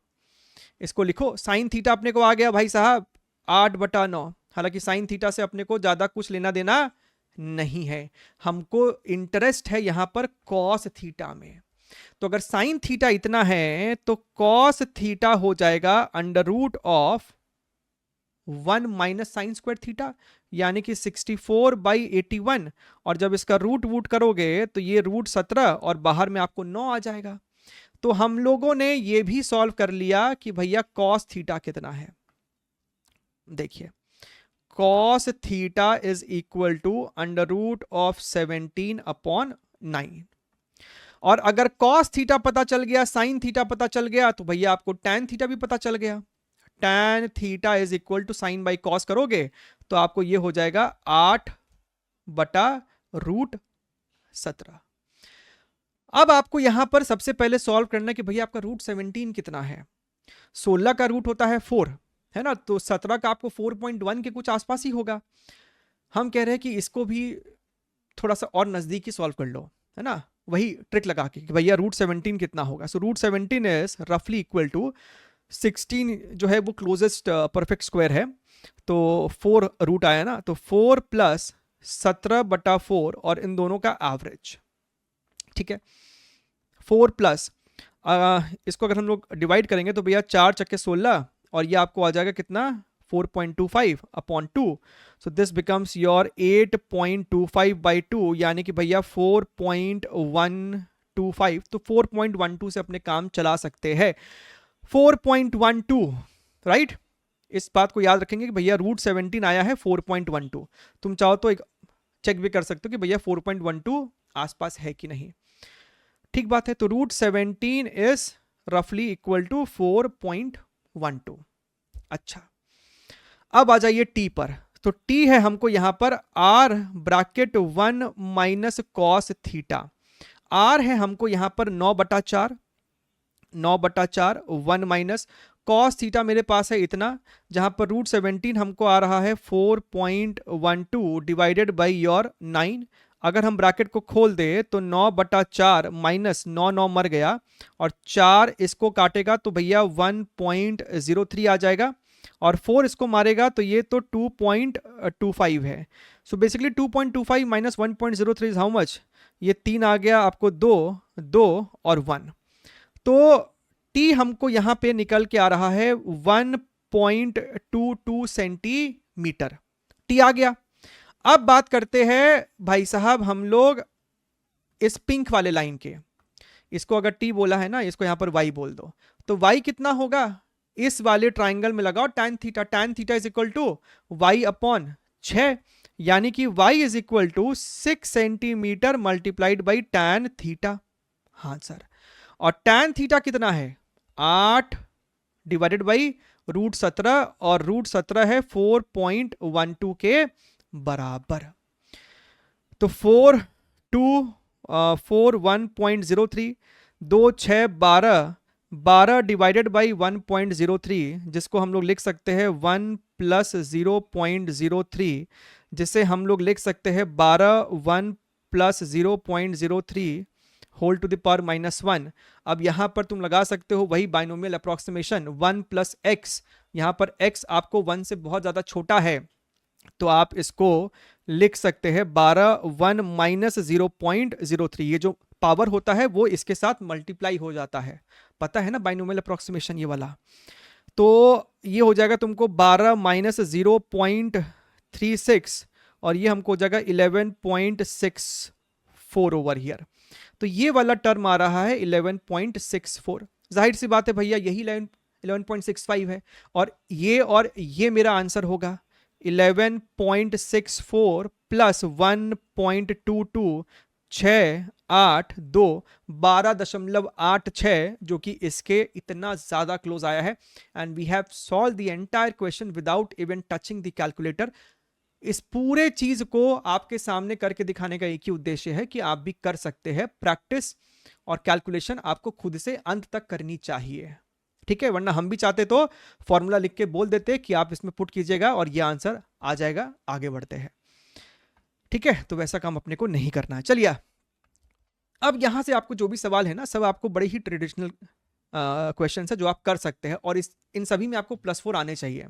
इसको लिखो, साइन थीटा अपने को आ गया भाई साहब 8/9। हालांकि साइन थीटा से अपने को ज्यादा कुछ लेना देना नहीं है, हमको इंटरेस्ट है यहां पर कॉस थीटा में। तो अगर साइन थीटा इतना है तो कॉस थीटा हो जाएगा √1 माइनस साइन स्क्वायर थीटा, यानी कि 64/81, और जब इसका रूट वूट करोगे तो ये √17 और बाहर में आपको 9 आ जाएगा। तो हम लोगों ने ये भी सॉल्व कर लिया कि भैया कॉस थीटा कितना है। देखिए, cos theta is equal to √17/9, और अगर कॉस थीटा पता चल गया, साइन थीटा पता चल गया, तो भैया आपको टैन थीटा भी पता चल गया। Tan theta is equal to sine by cos करोगे तो आपको ये हो जाएगा 8/√17। अब आपको यहां पर सबसे पहले सॉल्व करना है कि भैया आपका √17 कितना है। 16 का रूट होता है 4, है ना, तो 17 का आपको 4.1 के कुछ आसपास ही होगा। हम कह रहे हैं कि इसको भी थोड़ा सा और नजदीकी सॉल्व कर लो, है ना, वही ट्रिक लगा के कि भैया √17 कितना होगा। सो √17 इज रफली इक्वल टू 16 जो है वो क्लोजेस्ट परफेक्ट स्क्वायर है, तो 4 रूट आया ना, तो 4 + 17/4 और इन दोनों का एवरेज। ठीक है, 4 प्लस इसको अगर हम लोग डिवाइड करेंगे तो भैया 4 × 16 और ये आपको आ जाएगा कितना 4.25/2, सो दिस बिकम्स योर 8.25/2, यानी कि भैया 4.125। तो 4.12 से अपने काम चला सकते हैं, 4.12, राइट। इस बात को याद रखेंगे कि भैया √17 आया है 4.12। तुम चाहो तो एक चेक भी कर सकते हो कि भैया 4.12 आसपास है कि नहीं। ठीक बात है, तो √17 इज रफली इक्वल टू 4.12। अच्छा, अब आ जाइए टी पर। तो टी है हमको यहां पर r(1 minus cos theta), r है हमको यहां पर 9/4, 1 माइनस कॉस थीटा मेरे पास है इतना, जहां पर √17 हमको आ रहा है 4.12 डिवाइडेड बाई योर 9। अगर हम ब्रैकेट को खोल दे तो 9/4 माइनस 9 मर गया और 4 इसको काटेगा तो भैया 1.03 आ जाएगा, और 4 इसको मारेगा तो ये तो 2.25 है। So basically 2.25 minus 1.03 is how much, ये 3 आ गया आपको 2 और 1, तो टी हमको यहां पे निकल के आ रहा है 1.22 सेंटीमीटर, टी आ गया। अब बात करते हैं भाई साहब हम लोग इस पिंक वाले लाइन के, इसको अगर टी बोला है ना, इसको यहां पर वाई बोल दो, तो वाई कितना होगा, इस वाले ट्राइंगल में लगाओ tan theta, tan theta is equal to y/6, यानी कि y is equal to 6 centimetre multiplied by tan theta. हाँ सर, और tan थीटा कितना है 8 डिवाइडेड बाई √17, और √17 है 4.12 के बराबर। तो 1.03, 2 6 12 डिवाइडेड बाई 1.03, जिसको हम लोग लिख सकते हैं 1 + 0.03, जिसे हम लोग लिख सकते हैं 12 1 + 0.03 होल टू द पावर -1। अब यहां पर तुम लगा सकते हो वही बाइनोमियल अप्रोक्सीमेशन 1 + x, यहां पर x आपको 1 से बहुत ज्यादा छोटा है, तो आप इसको लिख सकते हैं 12 1 माइनस 0.03, ये जो पावर होता है वो इसके साथ मल्टीप्लाई हो जाता है, पता है ना बाइनोमियल अप्रोक्सीमेशन ये वाला। तो ये हो जाएगा तुमको 12 माइनस 0.36 और ये हमको हो जाएगा 11.64 ओवर हियर। तो ये वाला टर्म आ रहा है 11.64। जाहिर सी बात है भैया यही 11.65 है और ये मेरा आंसर होगा 11.64 प्लस 1.22 682 12.86 जो कि इसके इतना ज्यादा क्लोज आया है। And we have solve the entire question without even touching the calculator. इस पूरे चीज को आपके सामने करके दिखाने का एक ही उद्देश्य है कि आप भी कर सकते हैं प्रैक्टिस, और कैलकुलेशन आपको खुद से अंत तक करनी चाहिए, ठीक है। वरना हम भी चाहते तो फॉर्मूला लिख के बोल देते कि आप इसमें पुट कीजिएगा और ये आंसर आ जाएगा, आगे बढ़ते हैं, ठीक है। तो वैसा काम अपने को नहीं करना है। चलिए अब यहां से आपको जो भी सवाल है ना, सब आपको बड़े ही ट्रेडिशनल क्वेश्चन है जो आप कर सकते हैं, और इन सभी में आपको +4 आने चाहिए।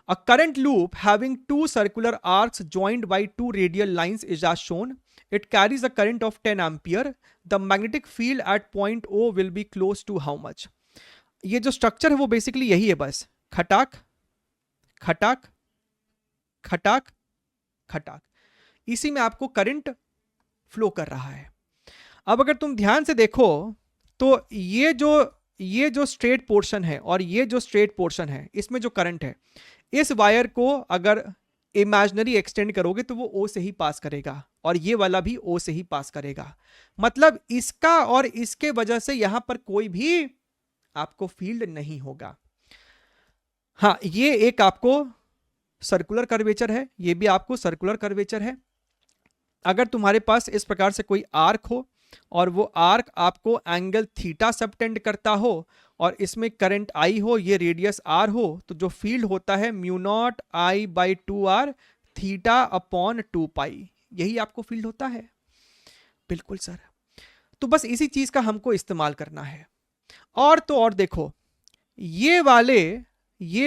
A current loop having two circular arcs joined by two radial lines is as shown. It carries a current of 10 ampere. The magnetic field at point O will be close to how much? ये जो structure है वो basically यही है, बस खटाक खटाक खटाक खटाक, इसी में आपको करंट फ्लो कर रहा है। अब अगर तुम ध्यान से देखो तो ये जो स्ट्रेट पोर्शन है और ये जो स्ट्रेट पोर्शन है, इसमें जो करंट है, इस वायर को अगर इमेजिनरी एक्सटेंड करोगे तो वो ओ से ही पास करेगा और ये वाला भी ओ से ही पास करेगा। मतलब इसका और इसके वजह से यहां पर कोई भी आपको फील्ड नहीं होगा। हाँ, ये एक आपको सर्कुलर कर्वेचर है, ये भी आपको सर्कुलर कर्वेचर है। अगर तुम्हारे पास इस प्रकार से कोई आर्क हो और वो आर्क आपको एंगल थीटा सबटेंड करता हो और इसमें करंट आई हो, ये रेडियस आर हो, तो जो फील्ड होता है μ0I/2r थीटा अपॉन 2π, यही आपको फील्ड होता है। बिल्कुल सर, तो बस इसी चीज का हमको इस्तेमाल करना है। और तो और देखो, ये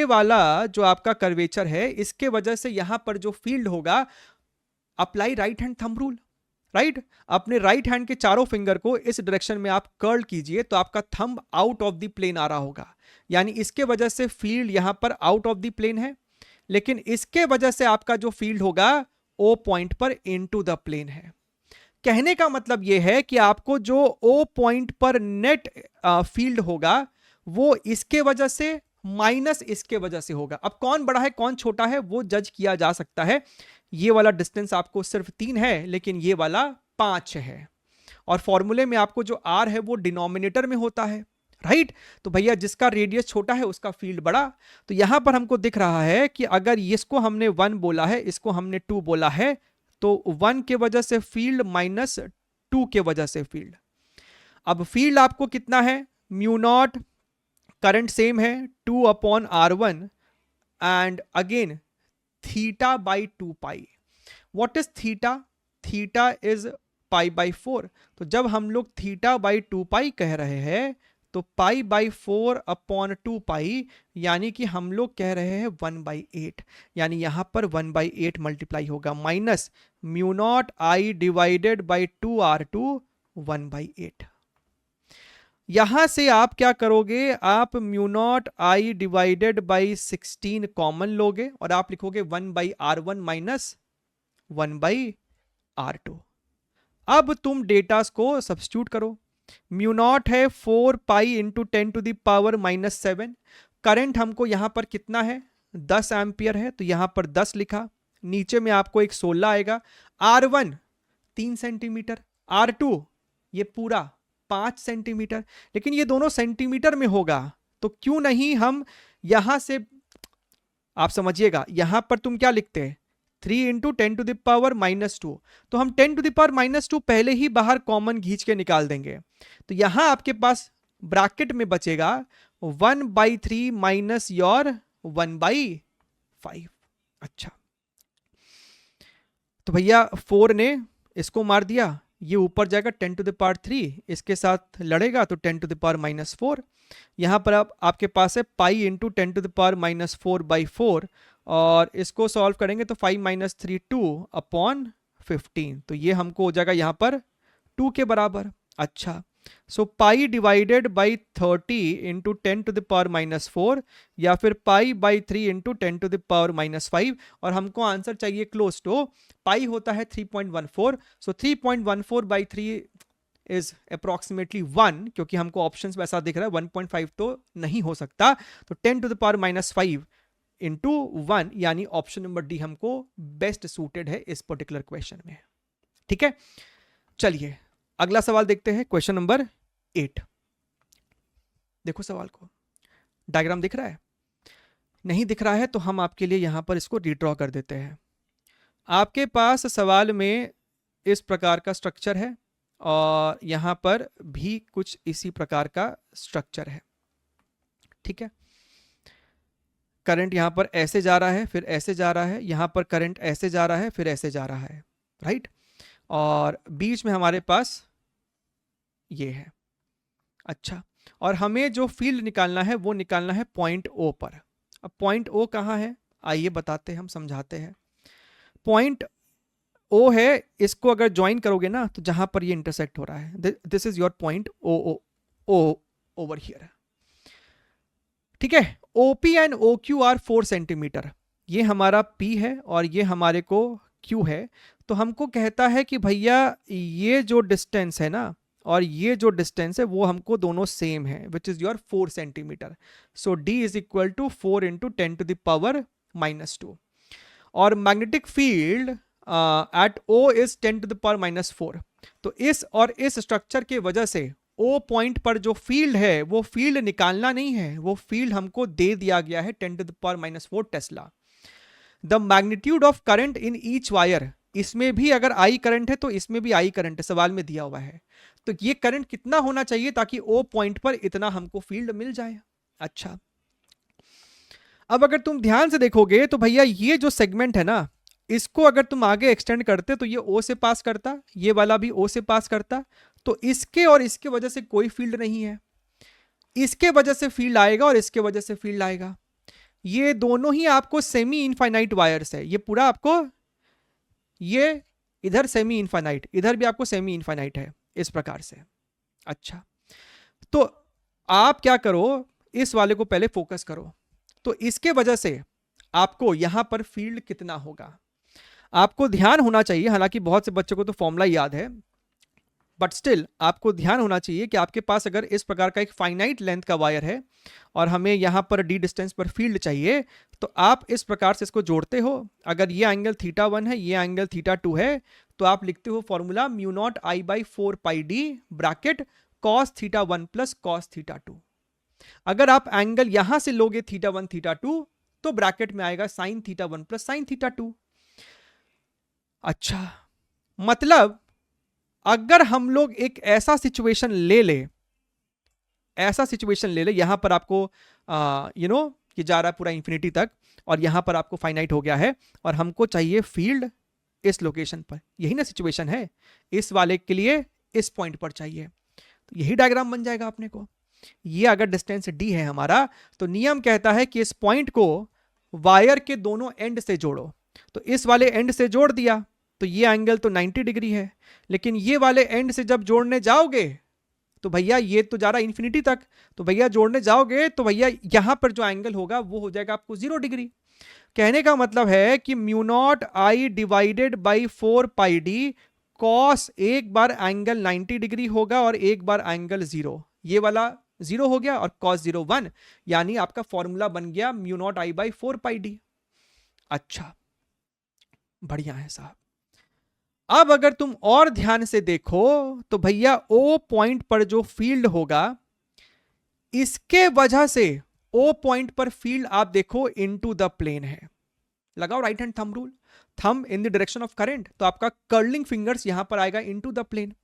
वाला जो आपका कर्वेचर है, इसके वजह से यहां पर जो फील्ड होगा, apply right hand thumb rule, right. अपने राइट हैंड के चारों फिंगर को इस डायरेक्शन में आप कर्ल कीजिए तो आपका thumb out of the plane आ रहा होगा, यानी इसके वजह से फील्ड यहां पर आउट ऑफ द प्लेन है, लेकिन इसके वजह से आपका जो फील्ड होगा ओ पॉइंट पर इनटू द प्लेन है। कहने का मतलब यह है कि आपको जो ओ पॉइंट पर नेट फील्ड होगा वो इसके वजह से माइनस इसके वजह से होगा। अब कौन बड़ा है कौन छोटा है वो जज किया जा सकता है। ये वाला डिस्टेंस आपको सिर्फ 3 है, लेकिन ये वाला 5 है, और फॉर्मूले में आपको जो आर है वो डिनोमिनेटर में होता है, राइट। तो भैया जिसका रेडियस छोटा है उसका फील्ड बड़ा। तो यहां पर हमको दिख रहा है कि अगर इसको हमने 1 बोला है, इसको हमने 2 बोला है, तो 1 के वजह से फील्ड माइनस 2 के वजह से फील्ड। अब फील्ड आपको कितना है, μ0, करंट सेम है 2/r1 and again θ/2π। What is theta? Theta is π/4। तो जब हम लोग θ/2π कह रहे हैं तो π/4/2π यानी कि हम लोग कह रहे हैं 1/8, यानी यहां पर 1/8 मल्टीप्लाई होगा, माइनस μ0I/2r2 1/8। यहां से आप क्या करोगे, आप μ0I/16 कॉमन लोगे और आप लिखोगे 1/r1 माइनस 1/r2। अब तुम डेटास को सब्स्टिट्यूट करो। μ0 है 4π इंटू 10⁻⁻7। करंट हमको यहां पर कितना है, 10 एम्पियर है, तो यहां पर 10 लिखा। नीचे में आपको एक 16 आएगा। R1 3 सेंटीमीटर, R2 ये पूरा 5 सेंटीमीटर, लेकिन ये दोनों सेंटीमीटर में होगा, तो क्यों नहीं हम यहां से, आप समझिएगा, यहां पर तुम क्या लिखते हैं 3 इंटू 10⁻⁻2, तो हम 10⁻⁻2 पहले ही बाहर कॉमन खींच के निकाल देंगे। तो यहां आपके पास ब्रैकेट में बचेगा 1/3 माइनस योर 1/5। अच्छा, तो भैया 4 ने इसको मार दिया, ये ऊपर जाएगा 10⁻3, इसके साथ लड़ेगा तो 10⁻⁻4। यहां पर अब आपके पास है पाई इंटू 10⁻⁻4/4, और इसको सॉल्व करेंगे तो 5 माइनस 3 2/15, तो ये हमको हो जाएगा यहाँ पर 2 के बराबर। अच्छा, सो पाई डिवाइडेड बाई 30 इंटू 10⁻⁻4 या फिर पाई बाई 3 इंटू 10⁻⁻5, और हमको आंसर चाहिए क्लोज टू, पाई होता है 3.14, सो 3.14 बाई 3 इज अप्रोक्सीमेटली 1, क्योंकि हमको ऑप्शंस में ऐसा दिख रहा है 1.5 तो नहीं हो सकता, तो 10⁻⁻5 इंटू 1 यानी ऑप्शन नंबर डी हमको बेस्ट सूटेड है इस पर्टिकुलर क्वेश्चन में। ठीक है, चलिए अगला सवाल देखते हैं, क्वेश्चन नंबर 8। देखो सवाल को, डायग्राम दिख रहा है? नहीं दिख रहा है तो हम आपके लिए यहां पर इसको रीड्रॉ कर देते हैं। आपके पास सवाल में इस प्रकार का स्ट्रक्चर है और यहां पर भी कुछ इसी प्रकार का स्ट्रक्चर है। ठीक है, करंट यहां पर ऐसे जा रहा है, फिर ऐसे जा रहा है, यहां पर करंट ऐसे जा रहा है, फिर ऐसे जा रहा है, राइट, और बीच में हमारे पास ये है। अच्छा, और हमें जो फील्ड निकालना है वो निकालना है पॉइंट ओ पर। अब पॉइंट ओ कहाँ है, आइए बताते हैं, हम समझाते हैं। पॉइंट ओ है, इसको अगर ज्वाइन करोगे ना तो जहां पर ये इंटरसेक्ट हो रहा है, this is your point O over here. ठीक है, OP and OQ are 4 centimetre, ये हमारा P है और ये हमारे को Q है। तो हमको कहता है कि भैया ये जो डिस्टेंस है ना और ये जो डिस्टेंस है वो हमको दोनों सेम है, which is your 4 centimetre. So D is equal to 4 into 10⁻⁻2, और magnetic field at O is 10⁻⁻4। तो इस और इस स्ट्रक्चर के वजह से ओ पॉइंट पर जो फील्ड है वो फील्ड निकालना नहीं है, वो फील्ड हमको दे दिया गया है 10⁻⁻4 Tesla. The magnitude of current in each wire, इसमें भी अगर आई करंट है तो इसमें भी आई करंट है, सवाल में दिया हुआ है। तो ये करंट कितना होना चाहिए ताकि ओ पॉइंट पर इतना हमको फील्ड मिल जाए। अच्छा, अब अगर तुम ध्यान से देखोगे तो भैया ये जो सेगमेंट है ना, इसको अगर तुम आगे एक्सटेंड करते तो ये ओ से पास करता, ये वाला भी ओ से पास करता, तो इसके और इसके वजह से कोई फील्ड नहीं है, इसके वजह से फील्ड आएगा और इसके वजह से फील्ड आएगा। ये दोनों ही आपको सेमी इनफाइनाइट वायर्स है, ये पूरा आपको, ये इधर सेमी इनफाइनाइट, इधर भी आपको सेमी इनफाइनाइट है, इस प्रकार से। अच्छा, तो आप क्या करो, इस वाले को पहले फोकस करो। तो इसके वजह से आपको यहां पर फील्ड कितना होगा आपको ध्यान होना चाहिए। हालांकि बहुत से बच्चों को तो फॉर्मूला याद है, बट स्टिल आपको ध्यान होना चाहिए कि आपके पास अगर इस प्रकार का एक फाइनाइट लेंथ का वायर है और हमें यहां पर d डिस्टेंस पर फील्ड चाहिए, तो आप इस प्रकार से इसको जोड़ते हो। अगर ये एंगल θ1 है, ये एंगल θ2 है, तो आप लिखते हो formula μ0I/4πd bracket cos θ1 plus cos θ2। अगर आप एंगल यहां से लोगे θ1 θ2 तो ब्रैकेट में आएगा sin θ1 प्लस sin θ2। अच्छा, मतलब अगर हम लोग एक ऐसा सिचुएशन ले ले, यहां पर आपको ये जा रहा है पूरा इंफिनिटी तक और यहां पर आपको फाइनाइट हो गया है और हमको चाहिए फील्ड इस लोकेशन पर, यही ना सिचुएशन है, इस वाले के लिए इस पॉइंट पर चाहिए, तो यही डायग्राम बन जाएगा अपने को। ये अगर डिस्टेंस d है हमारा, तो नियम कहता है कि इस पॉइंट को वायर के दोनों एंड से जोड़ो। तो इस वाले एंड से जोड़ दिया तो ये एंगल तो 90 डिग्री है, लेकिन ये वाले एंड से जब जोड़ने जाओगे तो भैया ये तो जा रहा है इन्फिनिटी तक, तो भैया जोड़ने जाओगे तो भैया यहां पर जो एंगल होगा वो हो जाएगा आपको 0 डिग्री। कहने का मतलब है कि μ0I divided by 4πd cos, एक बार एंगल 90 डिग्री होगा और एक बार एंगल 0, ये वाला 0 हो गया और cos 0 1, यानी आपका फॉर्मूला बन गया μ0I/4πd। अच्छा, बढ़िया है साहब। अब अगर तुम और ध्यान से देखो तो भैया ओ पॉइंट पर जो फील्ड होगा, इसके वजह से ओ पॉइंट पर फील्ड आप देखो इनटू द प्लेन है। लगाओ right hand thumb rule, thumb in the direction of current, तो आपका कर्लिंग फिंगर्स यहां पर आएगा इनटू द प्लेन,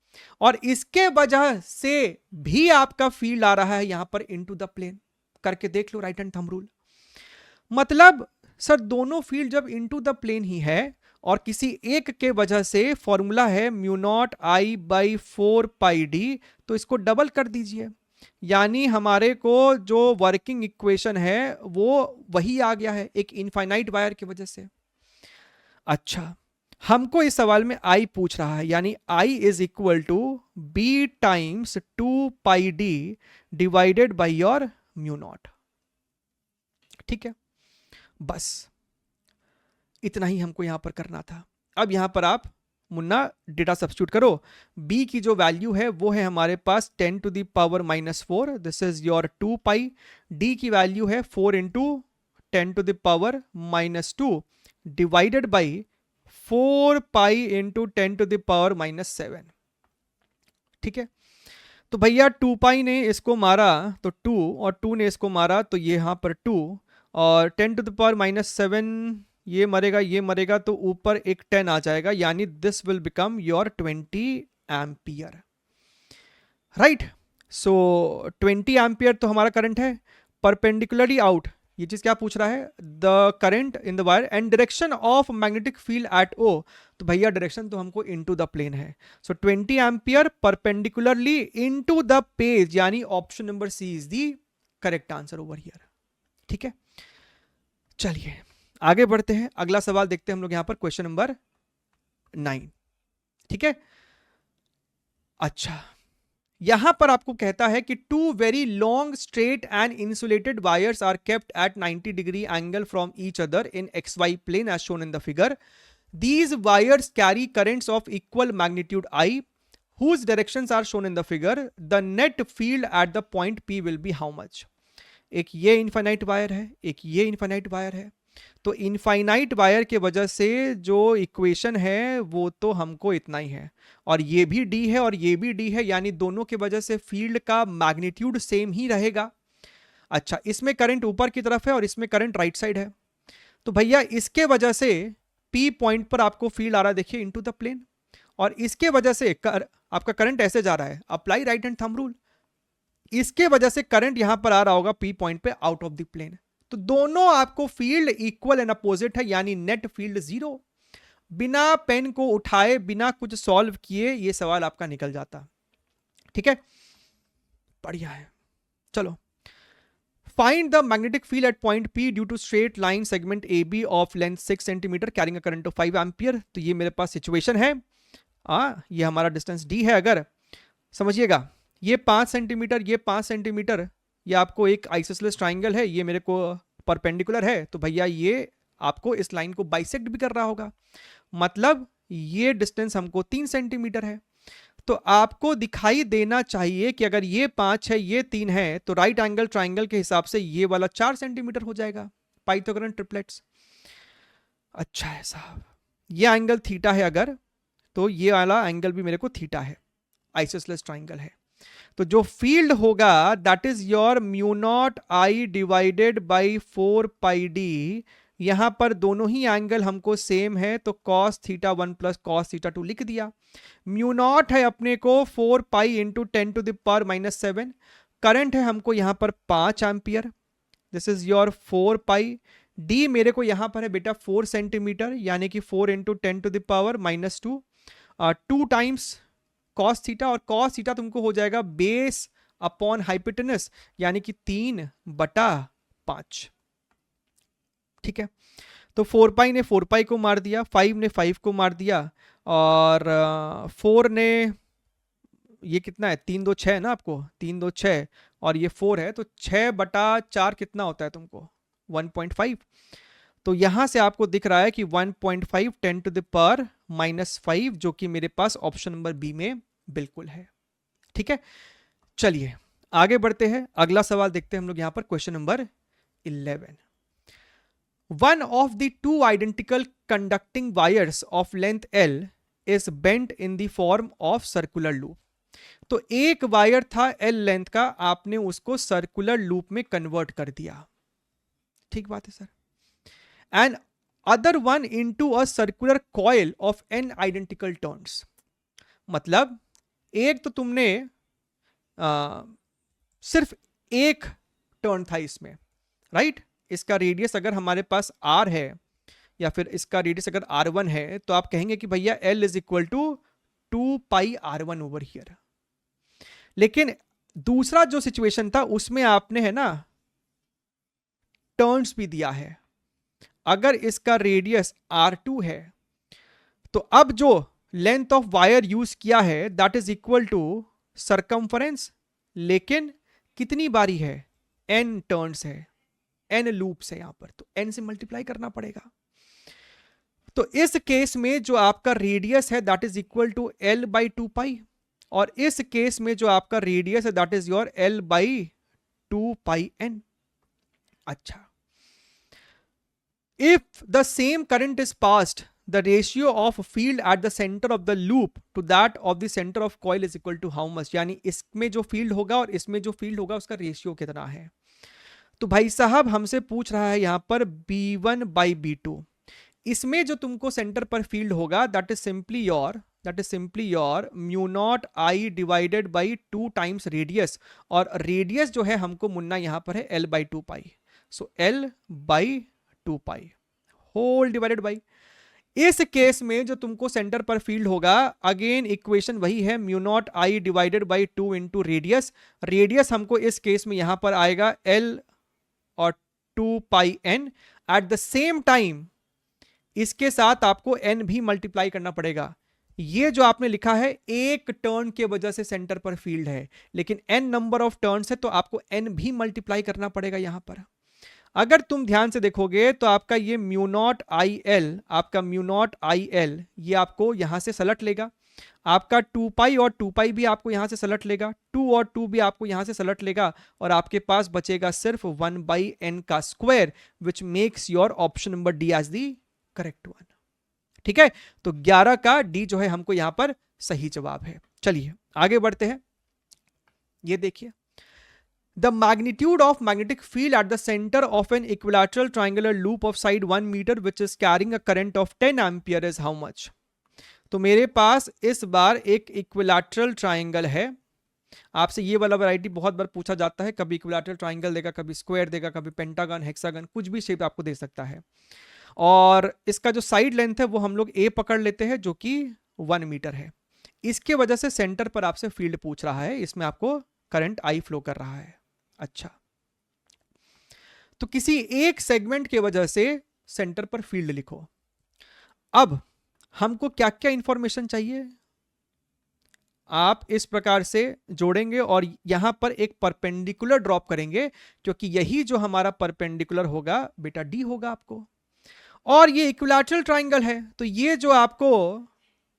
और इसके वजह से भी आपका फील्ड आ रहा है यहां पर इनटू द प्लेन। करके देख लो राइट हैंड थंब रूल। मतलब सर दोनों फील्ड जब इनटू द प्लेन ही है और किसी एक के वजह से फॉर्मूला है μ0I/4πd, तो इसको डबल कर दीजिए। यानी हमारे को जो वर्किंग इक्वेशन है वो वही आ गया है एक इनफाइनाइट वायर की वजह से। अच्छा, हमको इस सवाल में आई पूछ रहा है, यानी I is equal to B times 2πd divided by your mu naught. ठीक है, बस इतना ही हमको यहां पर करना था। अब यहां पर आप मुन्ना डेटा सब्स्टिट्यूट करो। b की जो वैल्यू है वो है हमारे पास 10 to the power -4, this is your 2π। d की वैल्यू है 4 into 10 to the power -2 divided by 4π into 10 to the power -7। ठीक है, तो भैया 2π ने इसको मारा तो 2 और 2 ने इसको मारा तो ये यहां पर 2 और 10 टू द पावर -7 ये मरेगा तो ऊपर एक 10 आ जाएगा, यानी this will become your 20 ampere. Right, so 20 ampere तो हमारा करंट है। परपेंडिकुलरली आउट, ये चीज क्या पूछ रहा है, the current in the wire and direction of magnetic field at O. तो भैया डायरेक्शन तो हमको इनटू द प्लेन है, so 20 ampere perpendicularly into the page, यानी option number C is the correct answer over here. ठीक है, चलिए आगे बढ़ते हैं, अगला सवाल देखते हैं हम लोग यहां पर, क्वेश्चन नंबर 9। ठीक है, अच्छा यहां पर आपको कहता है कि 2 very long straight and insulated wires are kept at 90 degree angle from each other in XY plane as shown in the figure. These wires carry currents of equal magnitude I, whose directions are shown in the figure. The net field at the point P will be how much? एक ये infinite wire है, एक ये infinite wire है। तो infinite wire के वजह से जो इक्वेशन है वो तो हमको इतना ही है, और ये भी डी है और ये भी डी है, यानी दोनों के वजह से फील्ड का मैग्नीट्यूड सेम ही रहेगा। अच्छा, इसमें करंट ऊपर की तरफ है और इसमें करंट राइट साइड है, तो भैया इसके वजह से P पॉइंट पर आपको फील्ड आ रहा है, देखिए इनटू द प्लेन, और इसके वजह से आपका करंट ऐसे जा रहा है, apply right hand thumb rule, इसके वजह से करंट यहां पर आ रहा होगा P पॉइंट पे आउट ऑफ द प्लेन। तो दोनों आपको फील्ड इक्वल एंड अपोजिट है, यानी नेट फील्ड 0। बिना पेन को उठाए, बिना कुछ सॉल्व किए ये सवाल आपका निकल जाता। ठीक है, बढ़िया है। चलो, find the magnetic field at point P due to straight line segment AB of length 6 centimetre carrying a current of 5 ampere. तो ये मेरे पास सिचुएशन है, ये हमारा डिस्टेंस D है। अगर समझिएगा, ये 5 सेंटीमीटर, ये 5 सेंटीमीटर, ये आपको एक आइसोसेलेस ट्राइंगल है, ये मेरे को परपेंडिकुलर है, तो भैया ये आपको इस लाइन को बाइसेक्ट भी कर रहा होगा, मतलब ये डिस्टेंस हमको 3 सेंटीमीटर है। तो आपको दिखाई देना चाहिए कि अगर ये 5 है, ये 3 है, तो राइट एंगल ट्राइंगल के हिसाब से ये वाला 4 सेंटीमीटर हो जाएगा, पाइथागोरन ट्रिपलेट्स। अच्छा है साहब, ये एंगल थीटा है अगर, तो ये वाला एंगल भी मेरे को थीटा है, आइसोसेलेस ट्राइंगल है। तो जो फील्ड होगा that is your mu not I divided by 4πd। यहां पर दोनों ही एंगल हमको सेम है, तो cos θ 1 प्लस cos θ 2 लिख दिया। म्यू नॉट है अपने को 4π into 10 to the power -7। Current है हमको यहां पर 5 ampere, this is your 4π। D मेरे को यहां पर है बेटा 4 सेंटीमीटर, यानी कि 4 into 10 to the power -2, 2 times cos θ, और cos θ तुमको हो जाएगा बेस अपॉन हाइपोटेनस, यानी कि 3/5। ठीक है, तो 4π ने 4π को मार दिया, 5 ने 5 को मार दिया, और 4 ने, ये कितना है, 3 2 6 ना, आपको 3 2 6 और ये 4 है, तो 6/4 कितना होता है तुमको, 1.5। तो यहां से आपको दिख रहा है कि 1.5 10 टू द पावर -5, जो कि मेरे पास ऑप्शन नंबर बी में बिल्कुल है। ठीक है, चलिए आगे बढ़ते हैं, अगला सवाल देखते हैं हम लोग यहां पर, question number 11। One of the two identical conducting wires of length L is bent in the form of circular loop. तो एक वायर था L लेंथ का, आपने उसको सर्कुलर लूप में कन्वर्ट कर दिया, ठीक बात है sir. And other one into a circular coil of n identical turns। मतलब एक तो तुमने सिर्फ एक टर्न था इसमें, राइट। इसका रेडियस अगर हमारे पास r है, या फिर इसका रेडियस अगर r1 है, तो आप कहेंगे कि भैया L is equal to 2πr1 over here. लेकिन दूसरा जो सिचुएशन था उसमें आपने है ना टर्न्स भी दिया है। अगर इसका रेडियस R2 है तो अब जो लेंथ ऑफ वायर यूज किया है that is equal to circumference, लेकिन कितनी बारी है, n टर्न्स है, n लूप्स है यहां पर, तो n से मल्टीप्लाई करना पड़ेगा। तो इस केस में जो आपका रेडियस है that is equal to L by 2 pi, और इस केस में जो आपका रेडियस है that is your L by 2 pi n। अच्छा, if the same current is passed, the ratio of field at the center of the loop to that of the center of coil is equal to how much, यानी इसमें जो field होगा और इसमें जो field होगा उसका रेशियो कितना है। तो भाई साहब हमसे पूछ रहा है यहां पर B1 बाई B2, इसमें जो तुमको सेंटर पर फील्ड होगा that is simply your mu not I divided by 2 times radius, और रेडियस जो है हमको मुन्ना यहां पर है L by 2 pi, so L by 2 pi whole divided by, इस केस में जो तुमको सेंटर पर फील्ड होगा अगेन इक्वेशन वही है mu not I divided by 2 into radius, radius हमको इस केस में यहां पर आएगा L और 2 pi n। At the same time इसके साथ आपको n भी मल्टीप्लाई करना पड़ेगा। ये जो आपने लिखा है एक टर्न के वजह से सेंटर पर फील्ड है, लेकिन n नंबर ऑफ टर्न्स है तो आपको n भी मल्टीप्लाई करना पड़ेगा यहां पर। अगर तुम ध्यान से देखोगे तो आपका ये म्यू नॉट आई एल, आपका म्यू नॉट आई एल ये आपको यहां से सलट लेगा, आपका 2 पाई और 2 पाई भी आपको यहां से सलट लेगा, 2 और 2 भी आपको यहां से सलट लेगा, और आपके पास बचेगा सिर्फ 1 बाई n का square, which makes your option number D as the correct one. ठीक है, तो 11 का डी जो है हमको यहां पर सही जवाब है। चलिए आगे बढ़ते हैं, ये देखिए the magnitude of magnetic field at the center of an equilateral triangular loop of side 1 meter which is carrying a current of 10 ampere is how much। तो मेरे पास इस बार एक इक्विलैटरल ट्राइंगल है, आपसे ये वाला वैरायटी बहुत बार पूछा जाता है, कभी इक्विलैटरल ट्राइंगल देगा, कभी स्क्वायर देगा, कभी पेंटागन, हेक्सागन, कुछ भी शेप आपको दे सकता है, और इसका जो साइड लेंथ है वो हम लोग ए पकड़ लेते हैं जो कि 1 मीटर है। इसके वजह से सेंटर पर आपसे फील्ड पूछ रहा है, इसमें आपको करंट आई फ्लो कर रहा है। अच्छा, तो किसी एक सेगमेंट के वजह से सेंटर पर फील्ड लिखो। अब हमको क्या क्या इंफॉर्मेशन चाहिए, आप इस प्रकार से जोड़ेंगे और यहां पर एक परपेंडिकुलर ड्रॉप करेंगे, क्योंकि यही जो हमारा परपेंडिकुलर होगा बेटा डी होगा आपको, और ये इक्विलैटरल ट्राइंगल है, तो ये जो आपको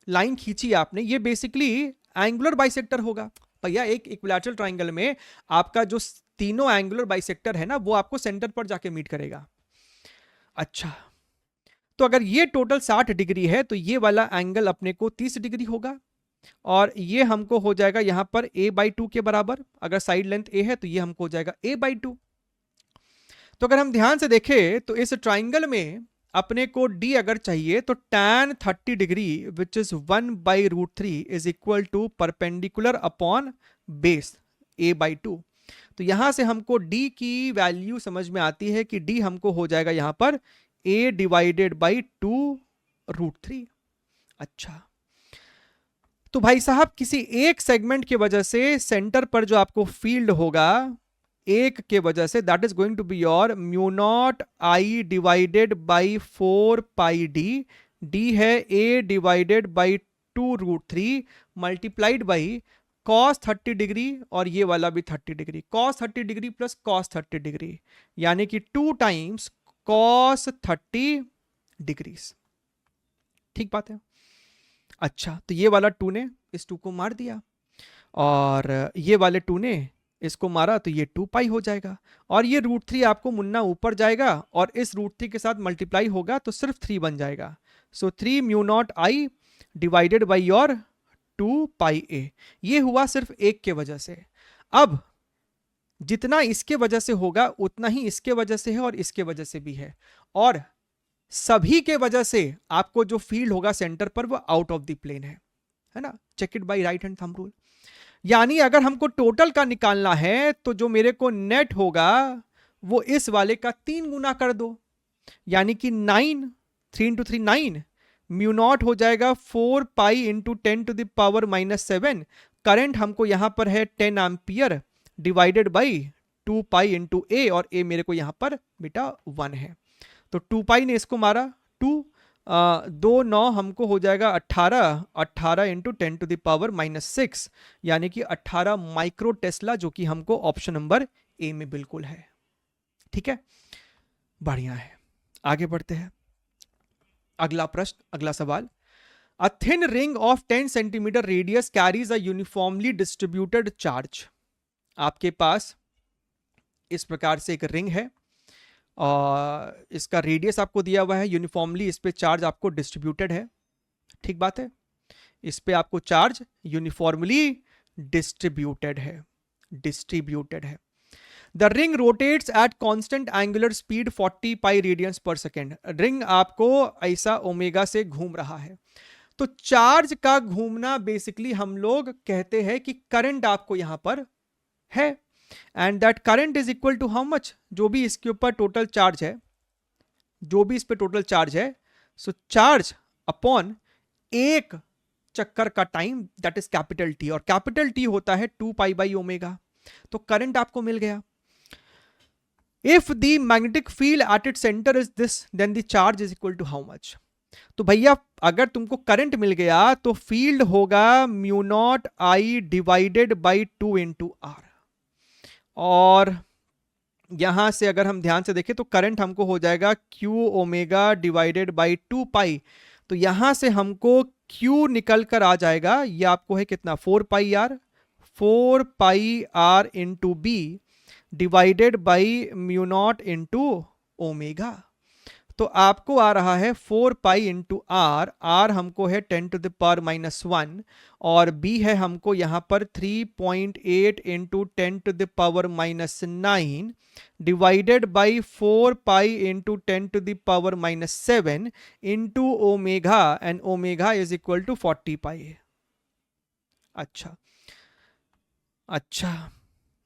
लाइन खींची आपने ये बेसिकली एंगुलर बाइसेक्टर होगा। भैया एक इक्विलैटरल ट्राइंगल में आपका जो तीनों एंगुलर बाइसेक्टर है ना वो आपको सेंटर पर जाके मीट करेगा। अच्छा, तो अगर ये टोटल 60 डिग्री है तो ये वाला एंगल अपने को 30 डिग्री होगा, और ये हमको हो जाएगा यहां पर a बाई 2 के बराबर, अगर साइड लेंथ a है तो ये हमको हो जाएगा a बाई 2। तो अगर हम ध्यान से देखें तो इस ट्राइंगल में अपने को d अगर चाहिए तो tan 30 degree which is 1 by root 3 is equal to perpendicular upon base a by 2। तो यहां से हमको d की वैल्यू समझ में आती है कि d हमको हो जाएगा यहां पर a डिवाइडेड बाई 2 रूट 3। अच्छा, तो भाई साहब किसी एक सेगमेंट की वजह से सेंटर पर जो आपको फील्ड होगा एक के वजह से that is going to be your mu not I divided by 4 pi D, D है a divided by 2 root 3 multiplied by cos 30 degree और ये वाला भी 30 degree, cos 30 degree plus cos 30 degree, यानी कि 2 टाइम्स cos 30 डिग्री। ठीक बात है। अच्छा, तो ये वाला 2 ने इस 2 को मार दिया, और ये वाले 2 ने इसको मारा, तो ये 2 पाई हो जाएगा, और ये रूट 3 आपको मुन्ना ऊपर जाएगा और इस रूट 3 के साथ मल्टीप्लाई होगा तो सिर्फ 3 बन जाएगा। सो 3 mu not I divided by your 2 पाई ए, ये हुआ सिर्फ एक के वजह से। अब जितना इसके वजह से होगा उतना ही इसके वजह से है और इसके वजह से भी है, और सभी के वजह से आपको जो फील्ड होगा सेंटर पर वो आउट ऑफ द प्लेन है ना, check it by right hand thumb rule. यानी अगर हमको टोटल का निकालना है तो जो मेरे को नेट होगा वो इस वाले का 3 गुना कर दो, यानी कि 9, 3 इंटू 3 9, म्यू नॉट हो जाएगा 4 pi into 10 to the power -7 current हमको यहां पर है 10 ampere divided by 2 pi into A, और ए मेरे को यहां पर बेटा 1 है। तो 2 पाई ने इसको मारा 2, 2 9 हमको हो जाएगा 18, 18 इंटू 10⁻⁻⁶, यानी कि 18 माइक्रो टेस्ला, जो कि हमको ऑप्शन नंबर ए में बिल्कुल है। ठीक है, बढ़िया है। आगे बढ़ते हैं, अगला प्रश्न, अगला सवाल। A thin ring of 10 centimeter radius carries a uniformly distributed charge. आपके पास इस प्रकार से एक रिंग है और इसका रेडियस आपको दिया हुआ है, यूनिफॉर्मली इस पे चार्ज आपको डिस्ट्रीब्यूटेड है। ठीक बात है, इस पे आपको चार्ज यूनिफॉर्मली डिस्ट्रीब्यूटेड है, डिस्ट्रीब्यूटेड है। The ring rotates at constant angular speed 40 pi radiance पर सेकेंड। रिंग आपको ऐसा ओमेगा से घूम रहा है। तो चार्ज का घूमना बेसिकली हम लोग कहते हैं कि करंट आपको यहां पर है, and that current is equal to how much, जो भी इसके ऊपर टोटल चार्ज है, जो भी इस पे टोटल चार्ज है, सो चार्ज अपॉन एक चक्कर का time, that is capital T, और कैपिटल टी होता है 2 पाई बाई ओमेगा। तो करंट आपको मिल गया। If the magnetic field at it centre is this, then the charge is equal to how much. तो भैया अगर तुमको करंट मिल गया तो फील्ड होगा mu not I divided by 2 into R, और यहां से अगर हम ध्यान से देखें तो करंट हमको हो जाएगा क्यू ओमेगा डिवाइडेड बाई 2 पाई। तो यहां से हमको क्यू निकल कर आ जाएगा, ये आपको है कितना 4 pi R, 4 pi R into B divided by mu naught into omega. तो आपको आ रहा है 4 पाई इंटू आर, आर हमको है 10⁻⁻1 और बी है हमको यहां पर 3.8 into 10⁻⁻9 divided by 4 pi into 10⁻⁻7 into omega, and omega is equal to 40 pi. अच्छा अच्छा,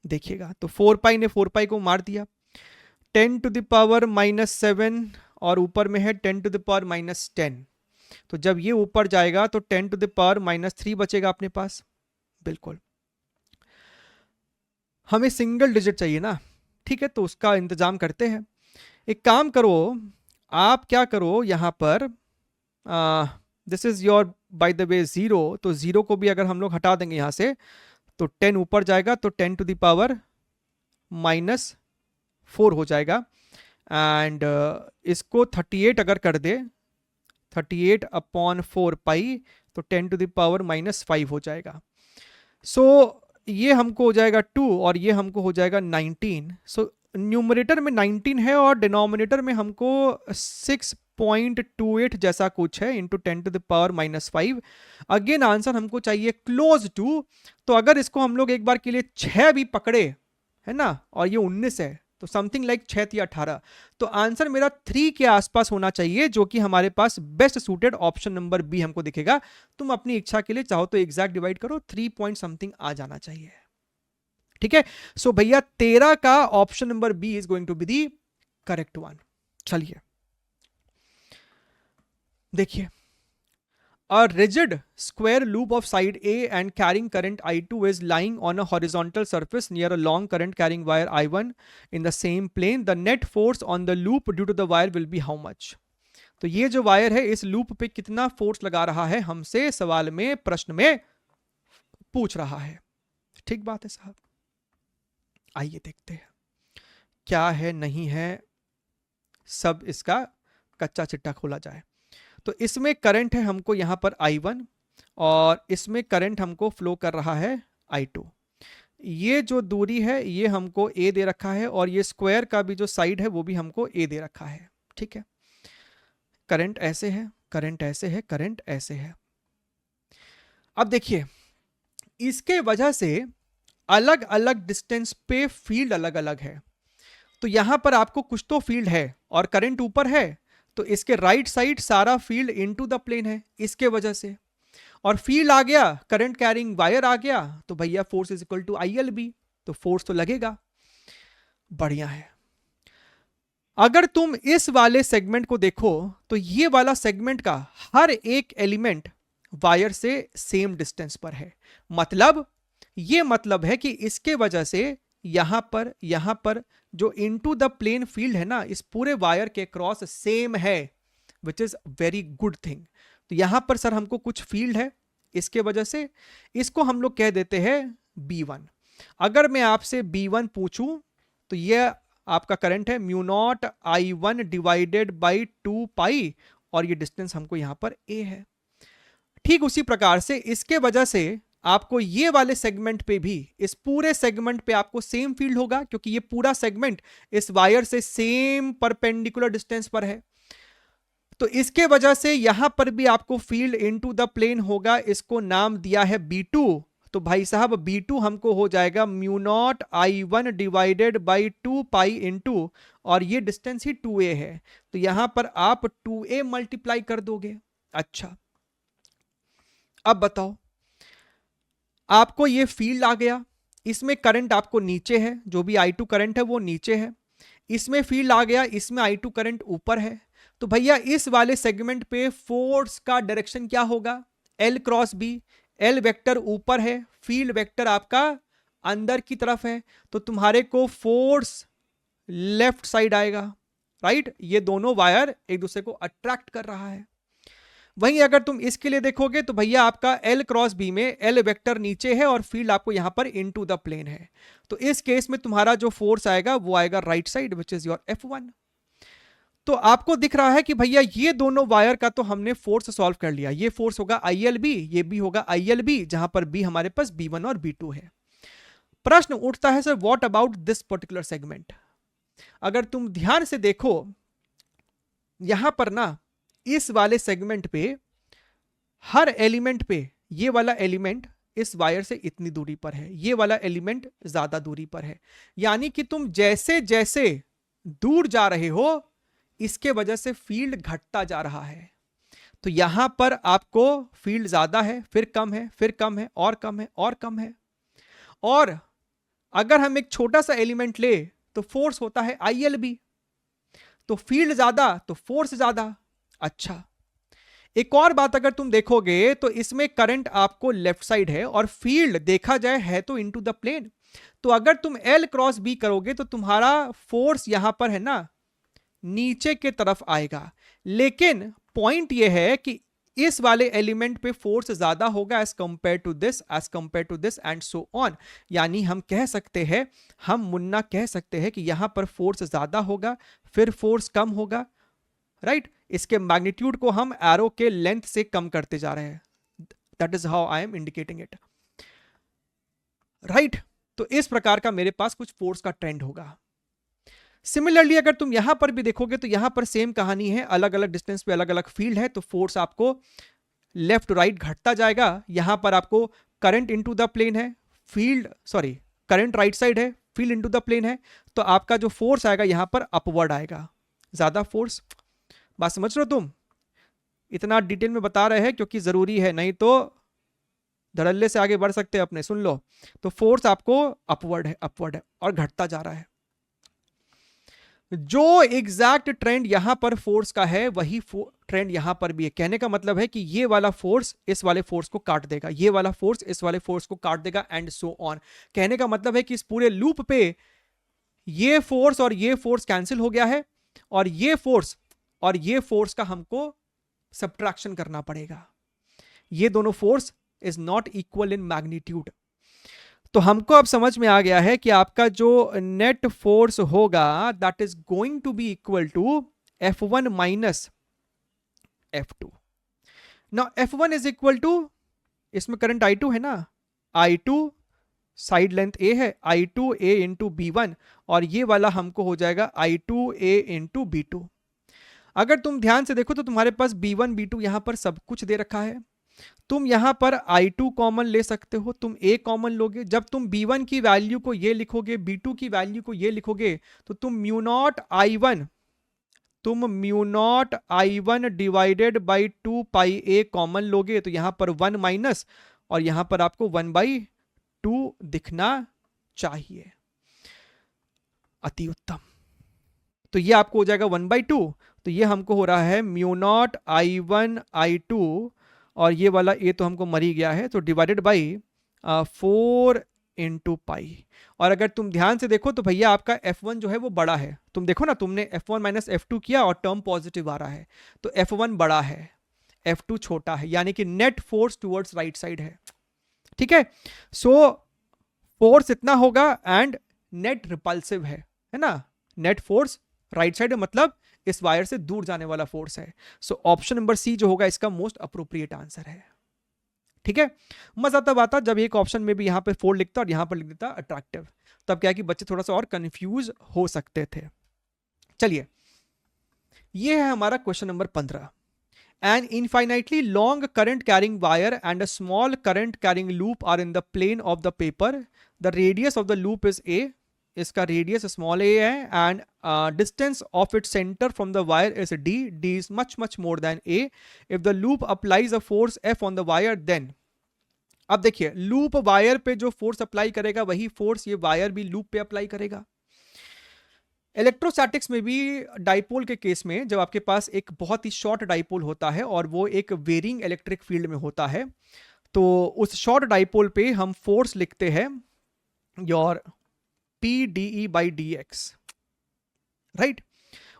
देखिएगा तो 4 पाई ने 4 पाई को मार दिया, 10⁻⁻7 और ऊपर में है 10⁻⁻10। तो जब ये ऊपर जाएगा तो 10⁻⁻3 बचेगा अपने पास। बिल्कुल, हमें सिंगल डिजिट चाहिए ना, ठीक है, तो उसका इंतजाम करते हैं। एक काम करो, आप क्या करो यहां पर, this is your bye the वे 0, तो 0 को भी अगर हम लोग हटा देंगे यहां से तो 10 ऊपर जाएगा तो 10⁻⁻4 हो जाएगा, एंड इसको 38 अगर कर दे, 38/4 पाई, तो 10⁻⁻5 हो जाएगा। सो ये हमको हो जाएगा 2 और ये हमको हो जाएगा 19। सो न्यूमरेटर में 19 है और डिनोमिनेटर में हमको 6.28 जैसा कुछ है इंटू 10⁻⁻5। अगेन आंसर हमको चाहिए क्लोज टू, तो अगर इसको हम लोग एक बार के लिए 6 भी पकड़े है ना, और ये 19 है, तो समथिंग लाइक 6 या 18, तो आंसर मेरा 3 के आसपास होना चाहिए, जो कि हमारे पास best suited option number B हमको दिखेगा। तुम अपनी इच्छा के लिए चाहो तो एग्जैक्ट डिवाइड करो, 3 पॉइंट समथिंग आ जाना चाहिए। ठीक है, सो भैया 13 का option number B is going to be the correct one. चलिए देखिए, A rigid square loop of side A and carrying current I2 is lying on a horizontal surface near a long current carrying wire I1 in the same plane. The net force on the loop due to the wire will be how much? तो ये जो wire है इस loop पे कितना force लगा रहा है, हमसे सवाल में, प्रश्न में पूछ रहा है। ठीक बात है साहब, आइए देखते हैं क्या है नहीं है, सब इसका कच्चा चिट्ठा खोला जाए। तो इसमें करंट है हमको यहां पर I1 और इसमें करंट हमको फ्लो कर रहा है I2। ये जो दूरी है ये हमको A दे रखा है और ये स्क्वायर का भी जो साइड है वो भी हमको A दे रखा है। ठीक है, करंट ऐसे है, करंट ऐसे है, करंट ऐसे है। अब देखिए, इसके वजह से अलग अलग डिस्टेंस पे फील्ड अलग अलग है। तो यहां पर आपको कुछ तो फील्ड है और करंट ऊपर है, तो इसके राइट साइड सारा फील्ड इनटू द प्लेन है इसके वजह से, और फील्ड आ गया, करंट कैरिंग वायर आ गया, तो भैया force is equal to ILB, तो फोर्स तो लगेगा। बढ़िया है। अगर तुम इस वाले सेगमेंट को देखो तो ये वाला सेगमेंट का हर एक एलिमेंट वायर से सेम डिस्टेंस पर है। मतलब ये मतलब है कि इसके वजह से यहां पर जो इनटू द प्लेन फील्ड है ना, इस पूरे वायर के क्रॉस सेम है, which is very good thing. तो यहां पर सर हमको कुछ फील्ड है, इसके वजह से इसको हम लोग कह देते हैं B1। अगर मैं आपसे B1 पूछूं तो ये आपका करंट है mu naught I1 divided by 2 pi, और ये डिस्टेंस हमको यहां पर A है। ठीक उसी प्रकार से इसके वजह से आपको ये वाले सेगमेंट पे भी, इस पूरे सेगमेंट पे आपको सेम फील्ड होगा, क्योंकि ये पूरा सेगमेंट इस वायर से सेम परपेंडिकुलर डिस्टेंस पर है। तो इसके वजह से यहां पर भी आपको फील्ड इनटू द प्लेन होगा, इसको नाम दिया है B2। तो भाई साहब B2 हमको हो जाएगा mu not I1 divided by 2 pi into, और ये डिस्टेंस ही 2a है, तो यहां पर आप 2a मल्टीप्लाई कर दोगे। अच्छा, अब बताओ, आपको ये फील्ड आ गया, इसमें करंट आपको नीचे है, जो भी I2 करंट है वो नीचे है, इसमें फील्ड आ गया, इसमें I2 करंट ऊपर है। तो भैया इस वाले सेगमेंट पे फोर्स का डायरेक्शन क्या होगा? L cross B। L vector ऊपर है, फील्ड वेक्टर आपका अंदर की तरफ है, तो तुम्हारे को फोर्स लेफ्ट साइड आएगा, राइट। ये दोनों वायर एक दूसरे को अट्रैक्ट कर रहा है। वहीं अगर तुम इसके लिए देखोगे तो भैया आपका L क्रॉस B में L वेक्टर नीचे है और फील्ड आपको यहां पर इनटू द प्लेन है, तो इस केस में तुम्हारा जो फोर्स आएगा वो आएगा right side, which is your F1। तो आपको दिख रहा है कि भैया ये दोनों वायर का तो हमने फोर्स सॉल्व कर लिया, ये फोर्स होगा ILB, ये भी होगा ILB, जहां पर B हमारे पास B1 और B2 है। प्रश्न उठता है sir what about this particular segment. अगर तुम ध्यान से देखो यहां पर ना, इस वाले सेगमेंट पे हर एलिमेंट पे ये वाला एलिमेंट इस वायर से इतनी दूरी पर है, ये वाला एलिमेंट ज्यादा दूरी पर है, यानी कि तुम जैसे जैसे दूर जा रहे हो इसके वजह से फील्ड घटता जा रहा है। तो यहां पर आपको फील्ड ज्यादा है, फिर कम है, फिर कम है, और कम है, और कम है। और अगर हम एक छोटा सा एलिमेंट ले तो फोर्स होता है ILB, तो फील्ड ज्यादा तो फोर्स ज्यादा। अच्छा, एक और बात अगर तुम देखोगे तो इसमें करंट आपको लेफ्ट साइड है और फील्ड देखा जाए है तो इनटू द प्लेन, तो अगर तुम L क्रॉस B करोगे तो तुम्हारा फोर्स यहां पर है ना नीचे के तरफ आएगा। लेकिन पॉइंट यह है कि इस वाले एलिमेंट पे फोर्स ज्यादा होगा as compare to this, as compare to this and so on. यानी हम कह सकते हैं, हम मुन्ना कह सकते हैं कि यहां पर फोर्स ज्यादा होगा, फिर फोर्स कम होगा, राइट। इसके मैग्नीट्यूड को हम एरो के लेंथ से कम करते जा रहे हैं, that is how I am indicating it, right. तो इस प्रकार का मेरे पास कुछ फोर्स का ट्रेंड होगा। सिमिलरली अगर तुम यहां पर भी देखोगे तो यहां पर सेम कहानी है, अलग अलग डिस्टेंस पे अलग अलग फील्ड है, तो फोर्स आपको लेफ्ट टू राइट घटता जाएगा। यहां पर आपको करंट इनटू द प्लेन है, field sorry current right side है, फील्ड इनटू द प्लेन है, तो आपका जो फोर्स आएगा यहां पर अपवर्ड आएगा, ज्यादा फोर्स। बात समझ रहे हो तुम? इतना डिटेल में बता रहे हैं क्योंकि जरूरी है, नहीं तो धड़ल्ले से आगे बढ़ सकते हैं अपने। सुन लो, तो फोर्स आपको अपवर्ड है और घटता जा रहा है। जो एग्जैक्ट ट्रेंड यहां पर फोर्स का है वही ट्रेंड यहां पर भी है। कहने का मतलब है कि ये वाला फोर्स इस वाले फोर्स को काट देगा, ये वाला फोर्स इस वाले फोर्स को काट देगा एंड सो ऑन। कहने का मतलब है कि इस पूरे लूप पे ये फोर्स और ये फोर्स कैंसिल हो गया है, और ये फोर्स और ये फोर्स का हमको सब्ट्रैक्शन करना पड़ेगा। ये दोनों force is not equal in magnitude. तो हमको अब समझ में आ गया है कि आपका जो नेट फोर्स होगा that is going to be equal to F1 minus F2। Now F1 is equal to, इसमें करंट I2 है ना, I2 साइड लेंथ A है, I2A इंटू B1, और ये वाला हमको हो जाएगा I2A इंटू B2। अगर तुम ध्यान से देखो तो तुम्हारे पास B1 B2 यहां पर सब कुछ दे रखा है। तुम यहां पर I2 कॉमन ले सकते हो, तुम A कॉमन लोगे, जब तुम B1 की वैल्यू को ये लिखोगे, B2 की वैल्यू को ये लिखोगे, तो तुम mu naught I1 divided by 2 pi A common लोगे, तो यहां पर 1 माइनस, और यहां पर आपको 1/2 दिखना चाहिए। अति उत्तम। तो ये आपको हो जाएगा 1/2, तो ये हमको हो रहा है म्यू नॉट I1 I2 और ये वाला ए तो हमको मर ही गया है, तो डिवाइडेड बाई 4 इंटू पाई। और अगर तुम ध्यान से देखो तो भैया आपका F1 जो है वो बड़ा है, तुम देखो ना, तुमने F1 माइनस F2 किया और टर्म पॉजिटिव आ रहा है, तो F1 बड़ा है, F2 छोटा है, यानी कि net force towards right side है। ठीक है, सो फोर्स इतना होगा एंड नेट रिपल्सिव है ना, नेट फोर्स राइट साइड मतलब इस वायर से दूर जाने वाला फोर्स है। सो ऑप्शन नंबर सी जो होगा इसका मोस्ट अप्रोप्रिएट आंसर है। ठीक है, मजा तब आता जब एक ऑप्शन में भी यहां पे 4 लिखता और यहां पर लिख देता अट्रैक्टिव, तब क्या कि बच्चे थोड़ा सा और कंफ्यूज हो सकते थे। चलिए, ये है हमारा question number 15। An infinitely long current carrying wire and a small current carrying loop are in the plane of the paper. The radius of the loop is A. इसका radius small a है and distance of its center from the wire is D. D is much more than A. If the loop applies a force F on the wire, then अब देखिए loop wire पे जो force apply करेगा वही force ये wire भी loop पे apply करेगा। इलेक्ट्रोस्टैटिक्स में भी डाइपोल के केस में जब आपके पास एक बहुत ही शॉर्ट डाइपोल होता है और वो एक वेरिंग इलेक्ट्रिक फील्ड में होता है, तो उस शॉर्ट डाइपोल पे हम फोर्स लिखते हैं your P D E by D x, right.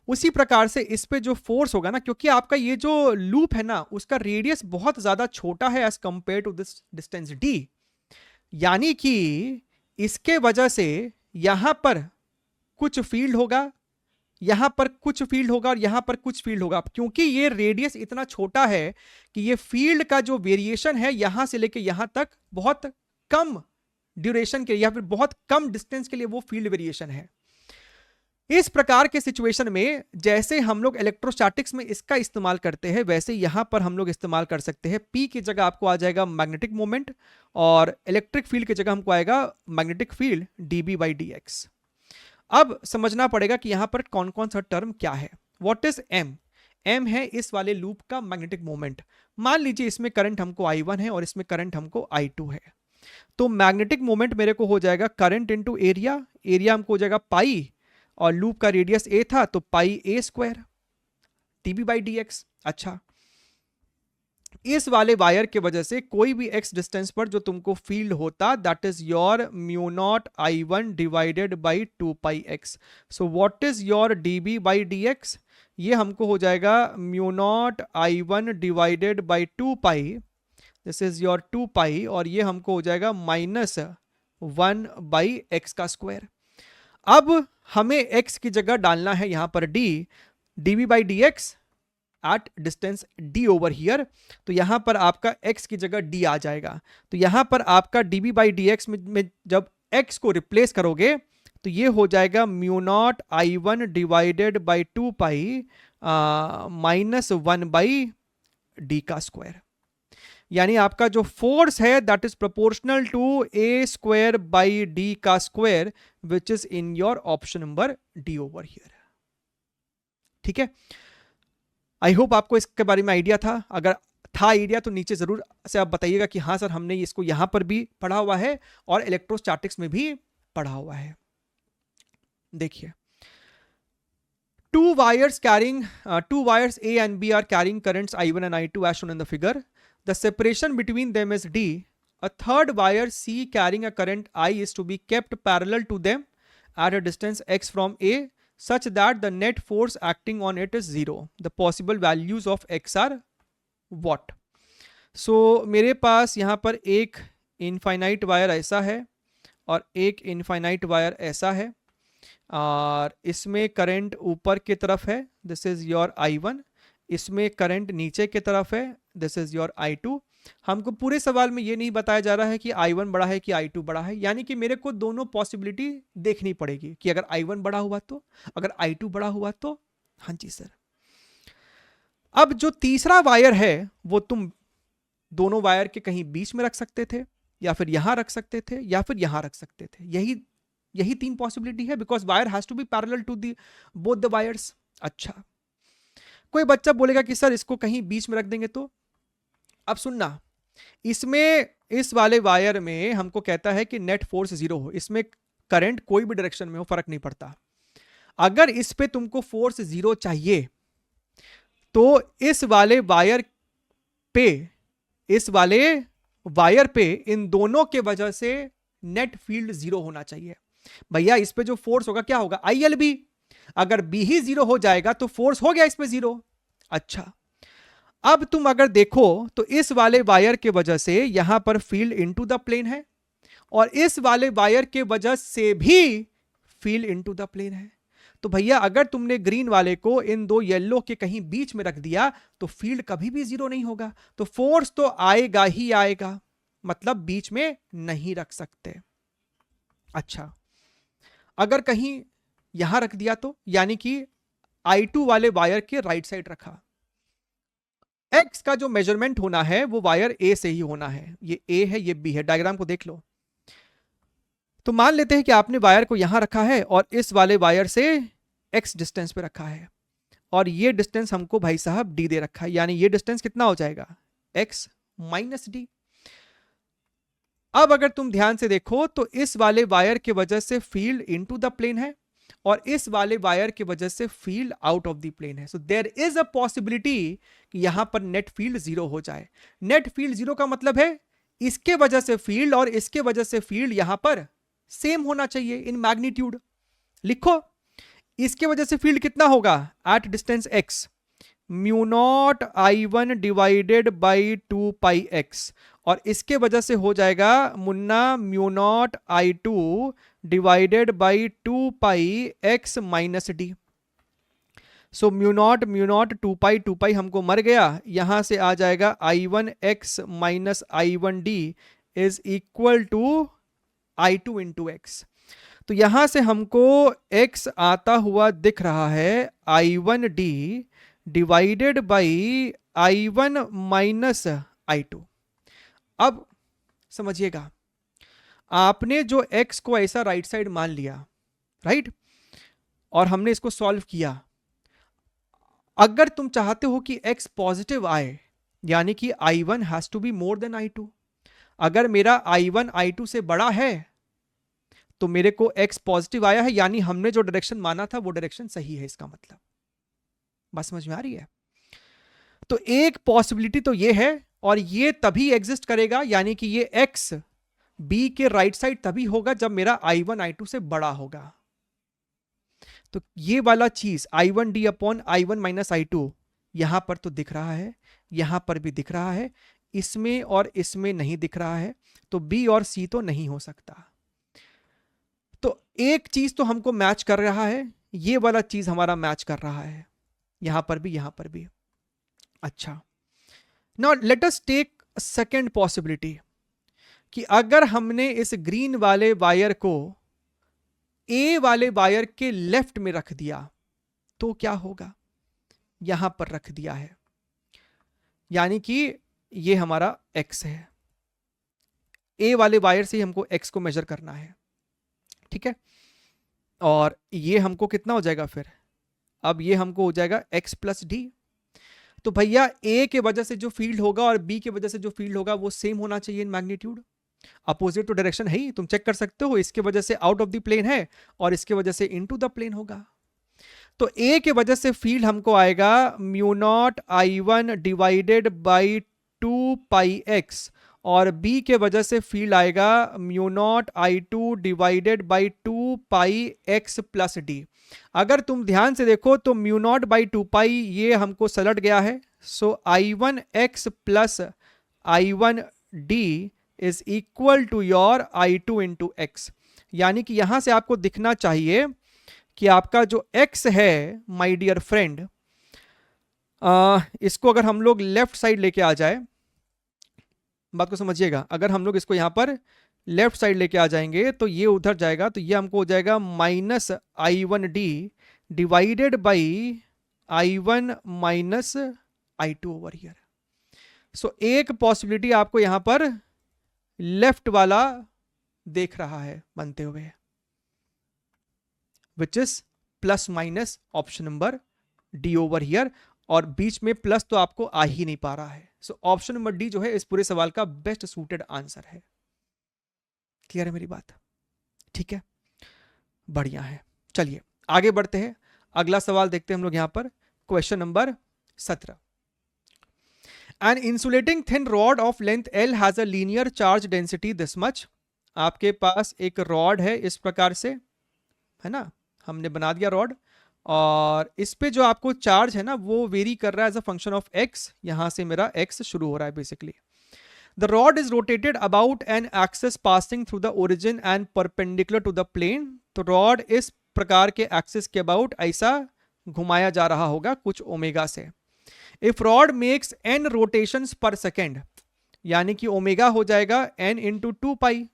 उसी प्रकार से इस पे जो फोर्स होगा ना, क्योंकि आपका ये जो लूप है ना उसका रेडियस बहुत ज्यादा छोटा है as compare to this distance D, यानी कि इसके वजह से यहां पर कुछ फील्ड होगा, यहां पर कुछ फील्ड होगा और यहां पर कुछ फील्ड होगा, क्योंकि ये रेडियस इतना छोटा है कि ये फील्ड का जो वेरिएशन है यहां से लेके यहां तक बहुत कम ड्यूरेशन के या फिर बहुत कम डिस्टेंस के लिए वो फील्ड वेरिएशन है। इस प्रकार के सिचुएशन में जैसे हम लोग इलेक्ट्रोस्टैटिक्स में इसका इस्तेमाल करते हैं वैसे यहां पर हम लोग इस्तेमाल कर सकते हैं। P की जगह आपको आ जाएगा मैग्नेटिक मोमेंट और इलेक्ट्रिक फील्ड की जगह हमको आएगा magnetic field dB by dx। अब समझना पड़ेगा कि यहां पर कौन कौन सा टर्म क्या है। What is m? m है इस वाले लूप का मैग्नेटिक मोमेंट। मान लीजिए इसमें करंट हमको I1 है और इसमें करंट हमको I2 है, तो मैग्नेटिक मोमेंट मेरे को हो जाएगा करंट इंटू एरिया, एरिया हमको हो जाएगा पाई और लूप का रेडियस a था तो पाई a square dB by dx। अच्छा, इस वाले वायर के वजह से कोई भी x डिस्टेंस पर जो तुमको फील्ड होता that is your mu not I1 divided by 2 pi x। So what is your dB by dx? ये हमको हो जाएगा mu not I1 divided by 2 pi, this is your 2 pi, और ये हमको हो जाएगा -1 बाई x का स्क्वायर। अब हमें x की जगह डालना है यहां पर dB by dx at distance d over here, तो यहां पर आपका x की जगह d आ जाएगा, तो यहां पर आपका dB बाई dx में जब x को रिप्लेस करोगे तो ये हो जाएगा mu not I1 divided by 2 pi -1 by d का स्क्वायर, यानी आपका जो फोर्स है that is proportional to a square by d का square which is in your option number d over here. ठीक है, आई होप आपको इसके बारे में आइडिया था। अगर था आइडिया तो नीचे जरूर से आप बताइएगा कि हाँ सर हमने इसको यहां पर भी पढ़ा हुआ है और इलेक्ट्रोस्टैटिक्स में भी पढ़ा हुआ है। देखिए, two wires A and B are carrying currents I1 and I2 as shown in the figure. The separation between them is D. A third wire C carrying a current I is to be kept parallel to them at a distance x from A such that the net force acting on it is 0. The possible values of x are what? So मेरे पास यहाँ पर एक infinite wire ऐसा है और एक infinite wire ऐसा है और इसमें करंट ऊपर की तरफ है, दिस इज योर I1, इसमें करंट नीचे की तरफ है, दिस इज योर I2। हमको पूरे सवाल में ये नहीं बताया जा रहा है कि I1 बड़ा है कि I2 बड़ा है, यानी कि मेरे को दोनों पॉसिबिलिटी देखनी पड़ेगी कि अगर I1 बड़ा हुआ तो, अगर I2 बड़ा हुआ तो। हाँ जी सर। अब जो तीसरा वायर है वो तुम दोनों वायर के कहीं बीच में रख सकते थे या फिर यहां रख सकते थे या फिर यहां रख सकते थे, यही तीन पॉसिबिलिटी है because wire has to be parallel to the both the wires. अच्छा, कोई बच्चा बोलेगा कि सर इसको कहीं बीच में रख देंगे तो। अब सुनना, इसमें इस वाले वायर में हमको कहता है कि नेट फोर्स 0 हो, इसमें करंट कोई भी डायरेक्शन में हो फर्क नहीं पड़ता। अगर इस पे तुमको फोर्स 0 चाहिए तो इस वाले वायर पे इस वाले वायर पे इन दोनों के वजह से नेट फील्ड 0 होना चाहिए। भैया इस पे जो फोर्स होगा क्या होगा, ILB। अगर बी ही 0 हो जाएगा तो फोर्स हो गया इस पे 0। अच्छा, अब तुम अगर देखो तो इस वाले वायर के वजह से यहां पर फील्ड इनटू द प्लेन है, और इस वाले वायर के वजह से भी फील्ड इनटू द प्लेन है। तो भैया अगर तुमने ग्रीन वाले को इन दो येलो के कहीं बीच में रख दिया तो फील्ड कभी भी 0 नहीं होगा, तो फोर्स तो आएगा ही आएगा, मतलब बीच में नहीं रख सकते। अच्छा, अगर कहीं यहां रख दिया तो, यानी कि I2 वाले वायर के राइट साइड रखा, एक्स का जो मेजरमेंट होना है वो वायर ए से ही होना है। ये ए है, ये बी है, डायग्राम को देख लो। तो मान लेते हैं कि आपने वायर को यहां रखा है और इस वाले वायर से एक्स डिस्टेंस पे रखा है, और ये डिस्टेंस हमको भाई साहब डी दे रखा है, यानी ये डिस्टेंस कितना हो जाएगा, एक्स माइनस डी। अब अगर तुम ध्यान से देखो तो इस वाले वायर की वजह से फील्ड इनटू द प्लेन है, और इस वाले वायर की वजह से field out of the plane है। So there is a possibility कि यहां पर नेट फील्ड 0 हो जाए। नेट फील्ड 0 का मतलब है इसके वजह से फील्ड और इसके वजह से फील्ड यहां पर सेम होना चाहिए इन मैग्नीट्यूड। लिखो, इसके वजह से फील्ड कितना होगा at distance x, mu not I1 divided by 2 pi x, और इसके वजह से हो जाएगा मुन्ना mu naught I2 divided by 2 pi x minus d. So mu naught 2 pi हमको मर गया, यहां से आ जाएगा I1 x minus I1 d is equal to I2 into x. तो यहां से हमको x आता हुआ दिख रहा है I1 D divided by I1 minus I2। अब समझिएगा, आपने जो x को ऐसा राइट साइड मान लिया, राइट, और हमने इसको सॉल्व किया। अगर तुम चाहते हो कि x पॉजिटिव आए, यानी कि I1 has to be more than I2। अगर मेरा I1 I2 से बड़ा है तो मेरे को x पॉजिटिव आया है, यानी हमने जो डायरेक्शन माना था वो डायरेक्शन सही है, इसका मतलब। बात समझ में आ रही है? तो एक पॉसिबिलिटी तो ये है, और ये तभी एग्जिस्ट करेगा, यानी कि ये x b के राइट साइड तभी होगा जब मेरा I1 I2 से बड़ा होगा। तो ये वाला चीज I1 d upon I1 minus I2 यहां पर तो दिख रहा है, यहां पर भी दिख रहा है, इसमें और इसमें नहीं दिख रहा है, तो b और c तो नहीं हो सकता। तो एक चीज तो हमको मैच कर रहा है, ये वाला चीज हमारा मैच कर रहा है, यहां पर भी यहां पर भी। अच्छा, now let us take second possibility कि अगर हमने इस ग्रीन वाले वायर को ए वाले वायर के लेफ्ट में रख दिया तो क्या होगा। यहां पर रख दिया है, यानी कि ये हमारा x है, ए वाले वायर से ही हमको x को मेजर करना है, ठीक है। और ये हमको कितना हो जाएगा फिर, अब ये हमको हो जाएगा x प्लस डी। तो भैया a के वजह से जो फील्ड होगा और b के वजह से जो फील्ड होगा वो सेम होना चाहिए in magnitude. Opposite to direction है ही, तुम चेक कर सकते हो, इसके वजह से आउट ऑफ द प्लेन है और इसके वजह से इनटू द प्लेन होगा। तो a के वजह से फील्ड हमको आएगा mu naught I1 divided by 2 pi x, और b के वजह से फील्ड आएगा mu naught I2 divided by 2 pi x plus D. अगर तुम ध्यान से देखो तो म्यू नॉट बाई 2 पाई ये हमको सलट गया है, so I1 x plus I1 d is equal to your I2 into x. यानी कि यहां से आपको दिखना चाहिए कि आपका जो x है माय डियर फ्रेंड, इसको अगर हम लोग लेफ्ट साइड लेके आ जाए, बात को समझिएगा, अगर हम लोग इसको यहां पर लेफ्ट साइड लेके आ जाएंगे तो ये उधर जाएगा, तो ये हमको हो जाएगा minus I1 D divided by I1 minus I2 over here. So एक पॉसिबिलिटी आपको यहां पर लेफ्ट वाला देख रहा है बनते हुए, which is plus minus option number D over here, और बीच में प्लस तो आपको आ ही नहीं पा रहा है। सो ऑप्शन नंबर डी जो है इस पूरे सवाल का बेस्ट सूटेड आंसर है। क्लियर है मेरी बात? ठीक है, बढ़िया है। चलिए आगे बढ़ते हैं, अगला सवाल देखते हैं हम लोग यहां पर, question number 17। An insulating thin rod of length L has a linear charge density this much. आपके पास एक रॉड है इस प्रकार से, है ना, हमने बना दिया रॉड, और इस पे जो आपको चार्ज है ना वो वेरी कर रहा है as a function of x. यहां से मेरा एक्स शुरू हो रहा है basically. The rod is rotated about an axis passing through the origin and perpendicular to the plane. तो रॉड इस प्रकार के एक्सिस के अबाउट ऐसा घुमाया जा रहा होगा कुछ ओमेगा से. If rod makes n rotations पर सेकेंड, यानी कि ओमेगा हो जाएगा n इंटू 2 पाई.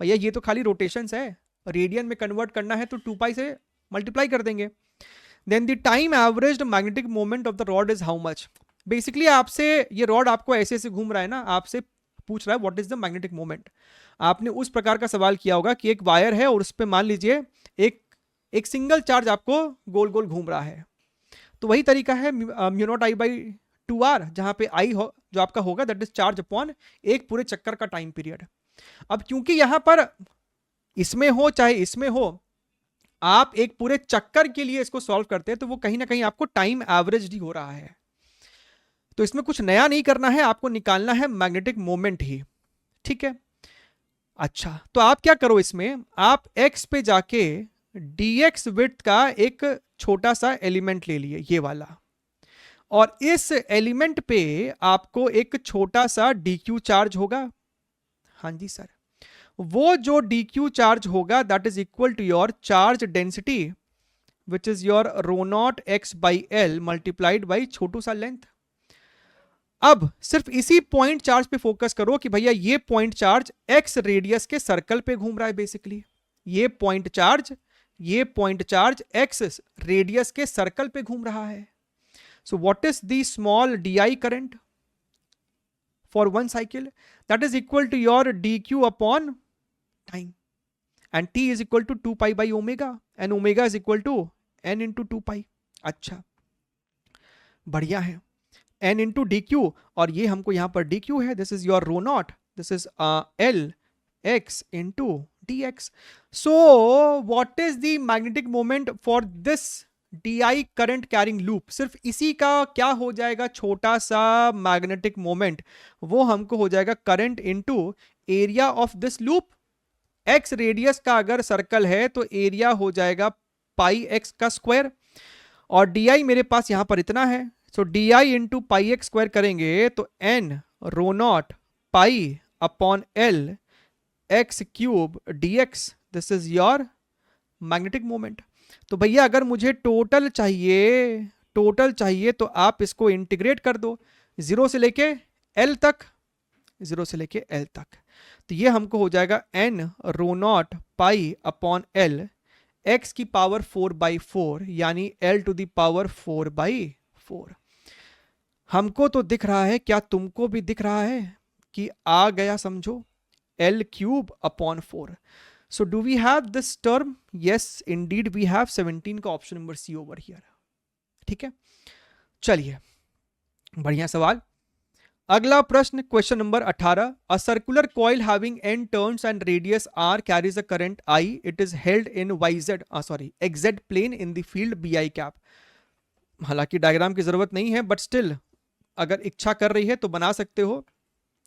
भैया ये तो खाली रोटेशंस है, रेडियन में कन्वर्ट करना है तो 2 पाई से मल्टीप्लाई कर देंगे. Then the time averaged magnetic moment of the rod is how much. Basically आपसे ये रॉड आपको ऐसे ऐसे घूम रहा है ना, आपसे पूछ रहा है what is the magnetic moment. आपने उस प्रकार का सवाल किया होगा कि एक वायर है और उस पर मान लीजिए एक सिंगल चार्ज आपको गोल गोल घूम रहा है. तो वही तरीका है mu not I by 2r, जहां पे आई हो जो आपका होगा दैट इज चार्ज अपॉन एक पूरे चक्कर का टाइम पीरियड. अब क्योंकि यहां पर इसमें हो चाहे इसमें हो, आप एक पूरे चक्कर के लिए इसको सॉल्व करते हैं तो वो कहीं ना कहीं आपको टाइम एवरेज ही हो रहा है. तो इसमें कुछ नया नहीं करना है, आपको निकालना है मैग्नेटिक मोमेंट ही. ठीक है. अच्छा, तो आप क्या करो, इसमें आप x पे जाके dx विड्थ का एक छोटा सा एलिमेंट ले लिए, ये वाला, और इस एलिमेंट पे आपको एक छोटा सा dq चार्ज होगा. हाँ जी सर. वो जो dq चार्ज होगा that is equal to your charge density which is your rho naught x by L multiplied by छोटू सा लेंथ. अब सिर्फ इसी पॉइंट चार्ज पे फोकस करो कि भैया ये पॉइंट चार्ज x रेडियस के सर्कल पे घूम रहा है. बेसिकली ये पॉइंट चार्ज x रेडियस के सर्कल पे घूम रहा है. So what is the small di current for one cycle? That is equal to your dq upon time, and t is equal to 2 pi by omega, and omega is equal to n into 2 pi. अच्छा, बढ़िया है. n into dq, और ये हमको यहां पर dq है, this is your rho naught, this is l x into dx. So what is the magnetic moment for this di current carrying loop? सिर्फ इसी का क्या हो जाएगा, छोटा सा मैग्नेटिक मोमेंट, वो हमको हो जाएगा current into area of this loop. x radius का अगर सर्कल है तो एरिया हो जाएगा पाई x का स्क्वायर, और di मेरे पास यहां पर इतना है. So D I into pi X square करेंगे तो n rho naught pi upon L X cube D X. This is your magnetic moment. तो भैया अगर मुझे टोटल चाहिए तो आप इसको इंटीग्रेट कर दो जीरो से लेके एल तक. तो ये हमको हो जाएगा n rho naught pi upon L x की पावर 4/4, यानी l टू द पावर 4/4. हमको तो दिख रहा है, क्या तुमको भी दिख रहा है कि आ गया? समझो, l cube upon 4. So do we have this term? Yes indeed we have. 17 का option number C over here. ठीक है, चलिए, बढ़िया सवाल. अगला प्रश्न, question number 18. A circular coil having n turns and radius r carries a current I. It is held in xz plane in the field bi cap. हालांकि diagram की जरूरत नहीं है, बट स्टिल अगर इच्छा कर रही है तो बना सकते हो.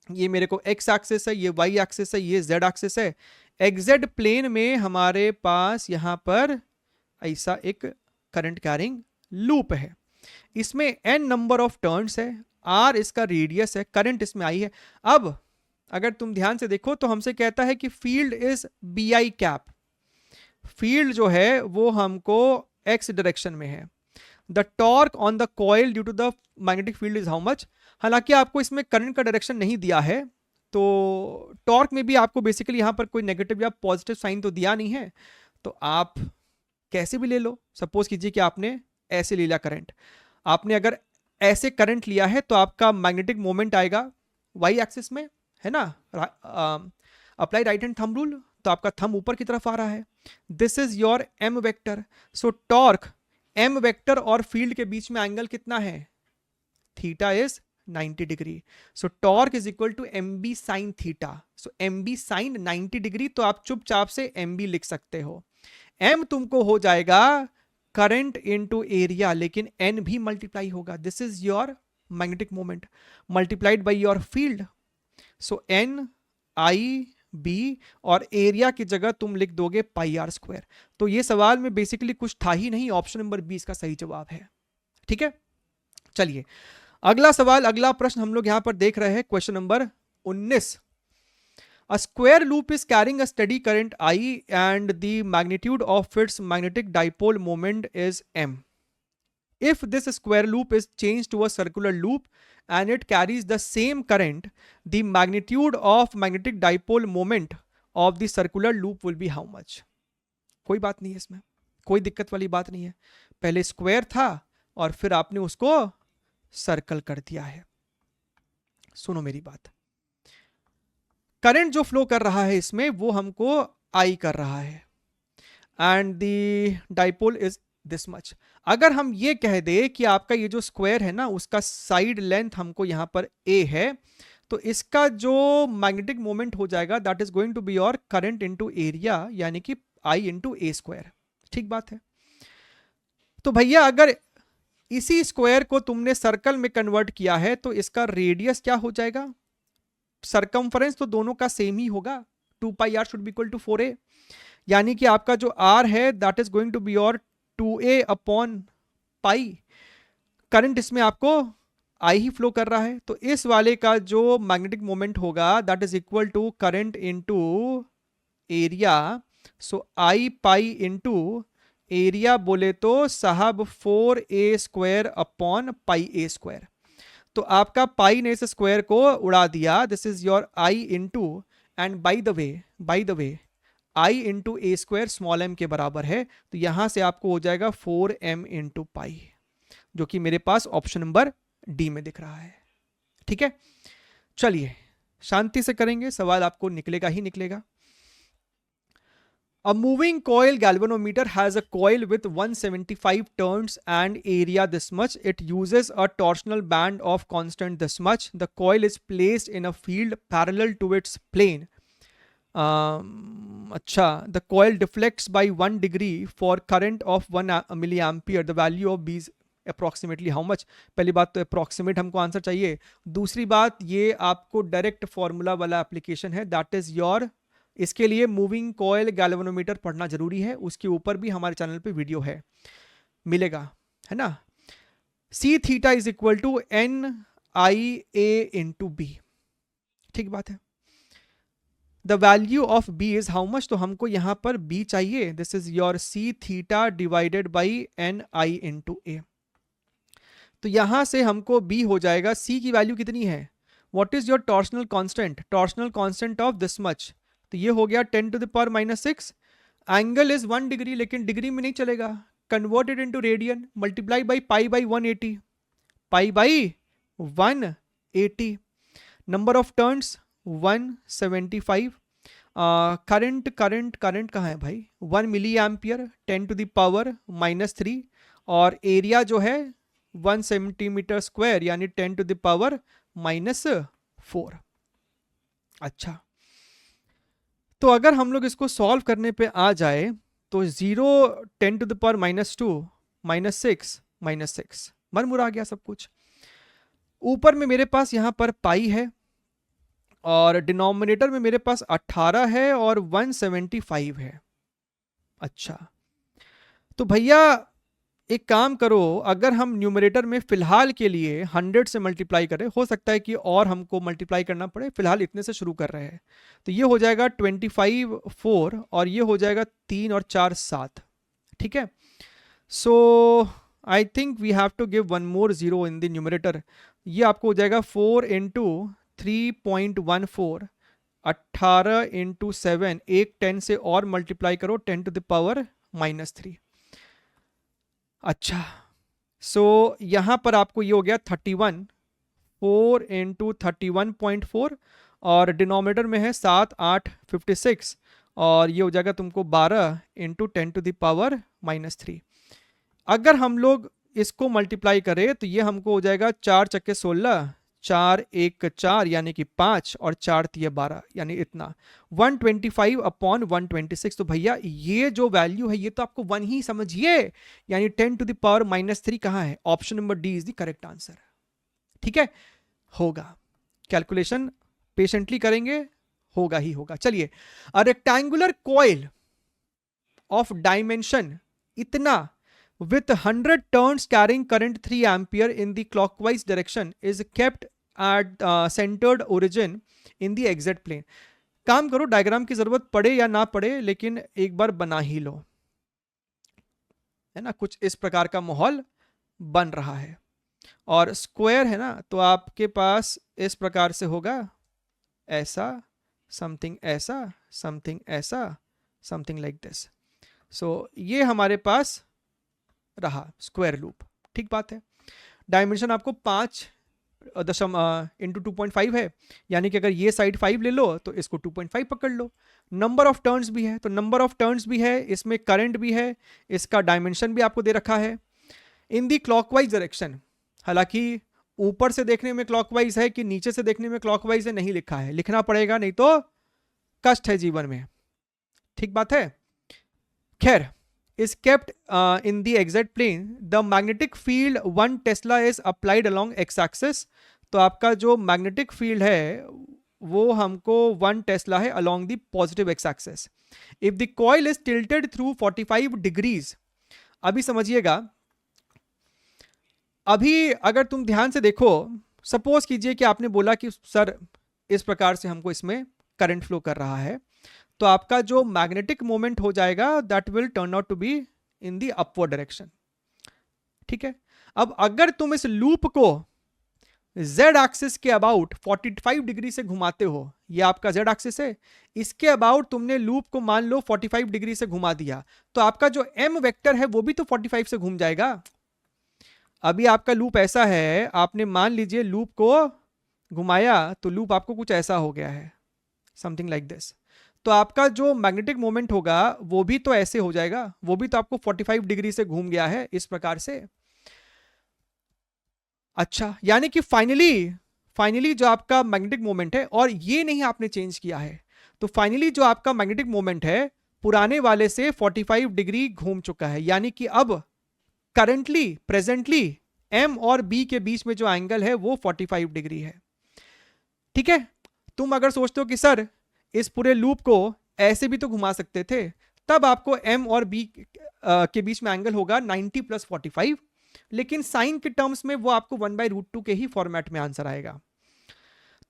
ये मेरे को x एक्सिस है, ये y एक्सिस है, ये z एक्सिस है. xz प्लेन में हमारे पास यहां पर ऐसा एक करंट कैरिंग लूप है. इसमें n नंबर ऑफ टर्न्स है, r इसका रेडियस है, करंट इसमें आई है. अब अगर तुम ध्यान से देखो तो हमसे कहता है कि field is bi cap. Field जो है वो हमको x डायरेक्शन में है. The torque on the coil due to the magnetic field is how much. हालांकि आपको इसमें करंट का डायरेक्शन नहीं दिया है, तो टॉर्क में भी आपको बेसिकली यहां पर कोई नेगेटिव या पॉजिटिव साइन तो दिया नहीं है, तो आप कैसे भी ले लो. सपोज कीजिए कि आपने ऐसे ले लिया करंट. आपने अगर ऐसे करंट लिया है तो आपका मैग्नेटिक मोमेंट आएगा वाई एक्सिस में, है ना. Apply right hand thumb rule, तो आपका थंब ऊपर की तरफ आ रहा है. This is your m vector. So torque m vector और फील्ड के बीच में एंगल कितना है? Theta is 90 degree. So torque is equal to m b sine theta. So m b sine 90 degree, तो आप चुपचाप से एम बी लिख सकते हो. एम तुमको हो जाएगा करंट इनटू एरिया, लेकिन एन भी मल्टीप्लाई होगा. This is your magnetic moment multiplied by your field. So n I b और एरिया की जगह तुम लिख दोगे पाई आर स्क्वायर. तो ये सवाल में बेसिकली कुछ था ही नहीं, ऑप्शन नंबर 20 का सही जवाब है. ठीक है, चलिए अगला सवाल, अगला प्रश्न हम लोग यहां पर देख रहे हैं, question number 19. A square loop is carrying a steady current I and the magnitude of its magnetic dipole moment is m. If this square loop is changed to a circular loop and it carries the same current, the magnitude of magnetic dipole moment of the circular loop will be how much? कोई बात नहीं है इसमें, कोई दिक्कत वाली बात नहीं है. पहले स्क्वायर था और फिर आपने उसको सर्कल कर दिया है. सुनो मेरी बात, करंट जो फ्लो कर रहा है इसमें वो हमको आई कर रहा है and the dipole is this much. अगर हम ये कह दे कि आपका ये जो स्क्वायर है ना उसका साइड लेंथ हमको यहां पर ए है, तो इसका जो मैग्नेटिक मोमेंट हो जाएगा that is going to be your current into area, यानी कि आई इनटू ए स्क्वायर. ठीक बात है. तो भैया अगर इसी स्क्वायर को तुमने सर्कल में कन्वर्ट किया है तो इसका रेडियस क्या हो जाएगा? सरकमफ्रेंस तो दोनों का सेम ही होगा, 2 pi R should be equal to 4a, यानी कि आपका जो r है that is going to be your 2a upon pi. Current इसमें आपको आई ही फ्लो कर रहा है, तो इस वाले का जो मैग्नेटिक मोमेंट होगा that is equal to current into area. So I pi into area बोले तो साहब 4a square upon pi a square. तो आपका पाई ने इस स्क्वायर को उड़ा दिया. This is your I into, and by the way I into a square small m के बराबर है, तो यहां से आपको हो जाएगा 4m इंटू पाई, जो कि मेरे पास ऑप्शन नंबर डी में दिख रहा है. ठीक है, चलिए शांति से करेंगे, सवाल आपको निकलेगा ही निकलेगा. A moving coil galvanometer has a coil with 175 turns and area this much. It uses a torsional band of constant this much. The coil is placed in a field parallel to its plane. अच्छा, the coil deflects by 1 degree for current of 1 milliampere. The value of B is approximately how much? पहली बात तो approximate हमको answer चाहिए. दूसरी बात ये आपको डायरेक्ट फॉर्मूला वाला एप्लीकेशन है, दैट इज योर. इसके लिए मूविंग कॉयल गैल्वेनोमीटर पढ़ना जरूरी है, उसके ऊपर भी हमारे चैनल पे वीडियो है, मिलेगा, है ना. C theta is equal to N I A into B. ठीक बात है. The value of B is how much, तो हमको यहां पर बी चाहिए. This is your C theta divided by N I into A. तो यहां से हमको बी हो जाएगा, सी की वैल्यू कितनी है, what is your torsional constant, torsional constant of this much, तो ये हो गया 10 to the power -6. Angle is 1 degree, लेकिन डिग्री में नहीं चलेगा, converted into radian, multiply by pi by 180, pi by 180. Number of turns 175. Current कहाँ है भाई, 1 milli ampere, 10 to the power -3, और एरिया जो है 1 सेंटीमीटर स्क्वायर यानी 10 टू द पावर -4. अच्छा, तो अगर हम लोग इसको सॉल्व करने पे आ जाए तो 0 10 टू द पावर -2 -6 -6 मरमुर आ गया सब कुछ. ऊपर में मेरे पास यहां पर पाई है और डिनोमिनेटर में मेरे पास 18 है और 175 है. अच्छा, तो भैया एक काम करो, अगर हम न्यूमरेटर में फिलहाल के लिए 100 से मल्टीप्लाई करें, हो सकता है कि और हमको मल्टीप्लाई करना पड़े, फिलहाल इतने से शुरू कर रहे हैं, तो ये हो जाएगा 25 4 और ये हो जाएगा 3 और 4 7. ठीक है, so I think we have to give 1 more 0 in the numerator. ये आपको हो जाएगा 4 इंटू 3.14, 18 इंटू 7, एक 10 से और मल्टीप्लाई करो 10 टू द पावर -3. अच्छा, सो यहां पर आपको ये हो गया 31, 4 इंटू 31.4 और डिनोमिनेटर में है 7 8 56 और ये हो जाएगा तुमको 12 इंटू 10 टू द पावर -3. अगर हम लोग इसको मल्टीप्लाई करें तो ये हमको हो जाएगा 4 चक्के 16, 4 1 4 यानी कि 5 और 4 3 12 यानी इतना 125 अपॉन 126. तो भैया ये जो वैल्यू है ये तो आपको 1 ही समझिए, यानी 10 टू द पावर -3 कहाँ है, option number D is the correct answer. ठीक है, होगा, कैलकुलेशन पेशेंटली करेंगे, होगा ही होगा। चलिए, a rectangular coil of dimension इतना with 100 turns carrying current 3 ampere in the clockwise direction is kept at centered origin in the exact plane। काम करो, डायग्राम की जरूरत पड़े या ना पड़े लेकिन एक बार बना ही लो, है ना। कुछ इस प्रकार का माहौल बन रहा है और स्क्वायर है ना, तो आपके पास इस प्रकार से होगा, ऐसा, समथिंग ऐसा, समथिंग ऐसा, समथिंग लाइक दिस। सो ये हमारे पास रहा स्क्वायर लूप, ठीक बात है। डायमेंशन आपको 5.5 है, यानी कि अगर ये साइड 5 ले लो तो इसको 2.5 पकड़ लो। नंबर ऑफ टर्न्स भी है, तो नंबर ऑफ टर्न्स भी है, इसमें करंट भी है, इसका डायमेंशन भी आपको दे रखा है। इन दी क्लॉकवाइज डायरेक्शन, हालांकि ऊपर से देखने में क्लॉकवाइज है कि नीचे से देखने में क्लॉकवाइज है नहीं लिखा है, लिखना पड़ेगा नहीं तो कष्ट है जीवन में, ठीक बात है। खैर, is kept in the exact plane, the magnetic field 1 Tesla is applied along x-axis। तो आपका जो मैग्नेटिक फील्ड है वो हमको 1 टेस्ला है along the positive x-axis। if the coil is tilted through 45 degrees, अभी समझिएगा, अभी अगर तुम ध्यान से देखो, सपोज कीजिए कि आपने बोला कि सर इस प्रकार से हमको इसमें करंट फ्लो कर रहा है, तो आपका जो मैग्नेटिक मोमेंट हो जाएगा that will turn out to be in the upward direction, ठीक है। अब अगर तुम इस लूप को z एक्सिस के अबाउट 45 डिग्री से घुमाते हो, ये आपका z एक्सिस है, इसके अबाउट तुमने लूप को मान लो 45 डिग्री से घुमा दिया, तो आपका जो m वेक्टर है वो भी तो 45 से घूम जाएगा। अभी आपका लूप ऐसा है, आपने मान लीजिए लूप को घुमाया तो लूप आपको कुछ ऐसा हो गया है, समथिंग लाइक दिस। तो आपका जो मैग्नेटिक मोमेंट होगा वो भी तो ऐसे हो जाएगा, वो भी तो आपको 45 डिग्री से घूम गया है इस प्रकार से। अच्छा, यानी कि फाइनली जो आपका मैग्नेटिक मोमेंट है, और ये नहीं आपने चेंज किया है, तो फाइनली जो आपका मैग्नेटिक मोमेंट है पुराने वाले से 45 डिग्री घूम चुका है, यानी कि अब करंटली प्रेजेंटली m और b के बीच में जो एंगल है वो 45 डिग्री है, ठीक है। तुम अगर सोचते हो कि सर इस पूरे लूप को ऐसे भी तो घुमा सकते थे, तब आपको m और b के बीच में एंगल होगा 90 + 45, लेकिन साइन के टर्म्स में वो आपको 1/√2 के ही फॉर्मेट में आंसर आएगा,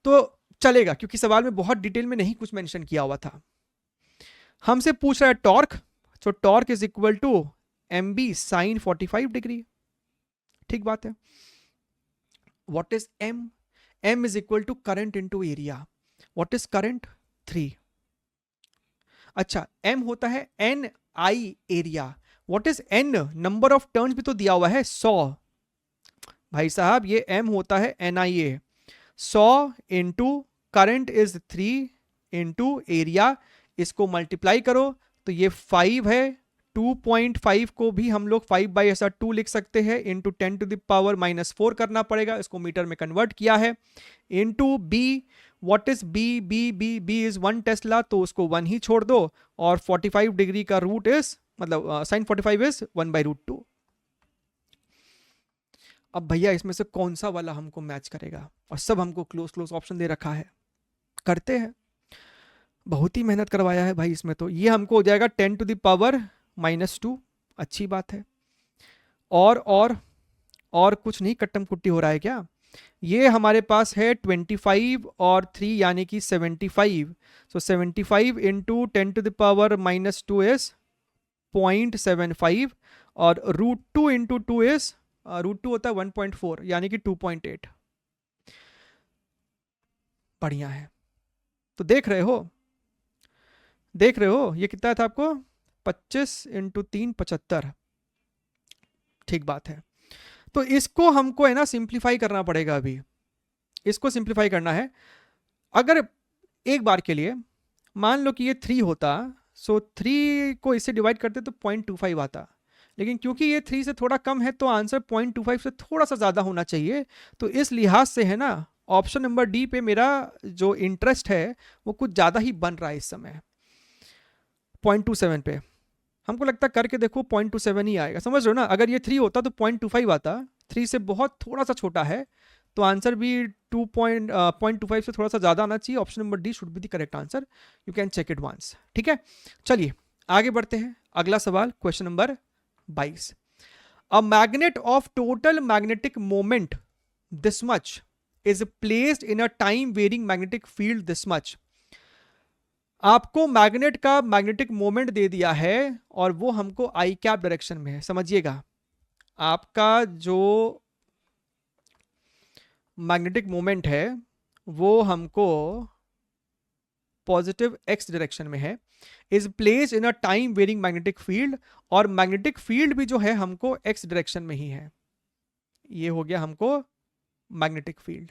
तो चलेगा, क्योंकि सवाल में बहुत डिटेल में नहीं कुछ मेंशन किया हुआ था। हमसे पूछ रहा है टॉर्क, तो torque is equal to mb sine 45 degree, ठीक बात है। What is m? m is equal to current into area. What is current? 3। अच्छा, m होता है ni area. What is n? Number of turns भी तो दिया हुआ है 100। भाई साहब, ये m होता है nia, 100 into current is 3 into area, इसको मल्टीप्लाई करो तो ये 5 है। 2.5 को भी हम लोग 5/2 लिख सकते हैं, इंटू 10⁻⁻4 करना पड़ेगा, इसको मीटर में कन्वर्ट किया है, into b। What is b? b is 1 Tesla, तो उसको 1 ही छोड़ दो, और 45 डिग्री का रूट इज, मतलब साइन 45 इज 1/√2। अब भैया इसमें से कौन सा वाला हमको मैच करेगा, और सब हमको क्लोज ऑप्शन दे रखा है, करते हैं। बहुत ही मेहनत करवाया है भाई इसमें, तो ये हमको हो जाएगा 10⁻⁻2। अच्छी बात है। और कुछ नहीं, कट्टम कुट्टी हो रहा है क्या? ये हमारे पास है 25 और 3 यानी कि 75। सो 75 इंटू 10⁻⁻2 इज 0.75, और √2 इंटू 2 इज √2 होता है 1.4 यानी कि 2.8। बढ़िया है। तो देख रहे हो ये कितना था आपको? 25 इंटू 3 75। ठीक बात है। तो इसको हमको है ना सिंप्लीफाई करना पड़ेगा। अभी इसको सिंप्लीफाई करना है। अगर एक बार के लिए मान लो कि ये 3 होता, सो 3 को इससे डिवाइड करते तो 0.25 आता, लेकिन क्योंकि ये 3 से थोड़ा कम है तो आंसर 0.25 से थोड़ा सा ज़्यादा होना चाहिए। तो इस लिहाज से है ना ऑप्शन नंबर डी पे मेरा जो इंटरेस्ट है वो कुछ ज़्यादा ही बन रहा है इस समय। 0.27 पे हमको लगता है करके देखो 0.27 ही आएगा। समझ रहे हो ना? अगर ये 3 होता तो 0.25 आता, 3 से बहुत थोड़ा सा छोटा है, तो आंसर भी 2.25 से थोड़ा सा ज़्यादा आना चाहिए। Option number D should be the correct answer. You can check it once. ठीक है, चलिए आगे बढ़ते हैं। अगला सवाल, question number 22। A magnet of total magnetic moment this much is placed in a time varying magnetic field this much. आपको magnet का मैग्नेटिक मोमेंट दे दिया है और वो हमको आई कैप डायरेक्शन में है। समझिएगा, आपका जो मैग्नेटिक मोमेंट है वो हमको पॉजिटिव एक्स डायरेक्शन में है, is place in a time varying magnetic field, और मैग्नेटिक फील्ड भी जो है हमको एक्स डायरेक्शन में ही है। ये हो गया हमको मैग्नेटिक फील्ड,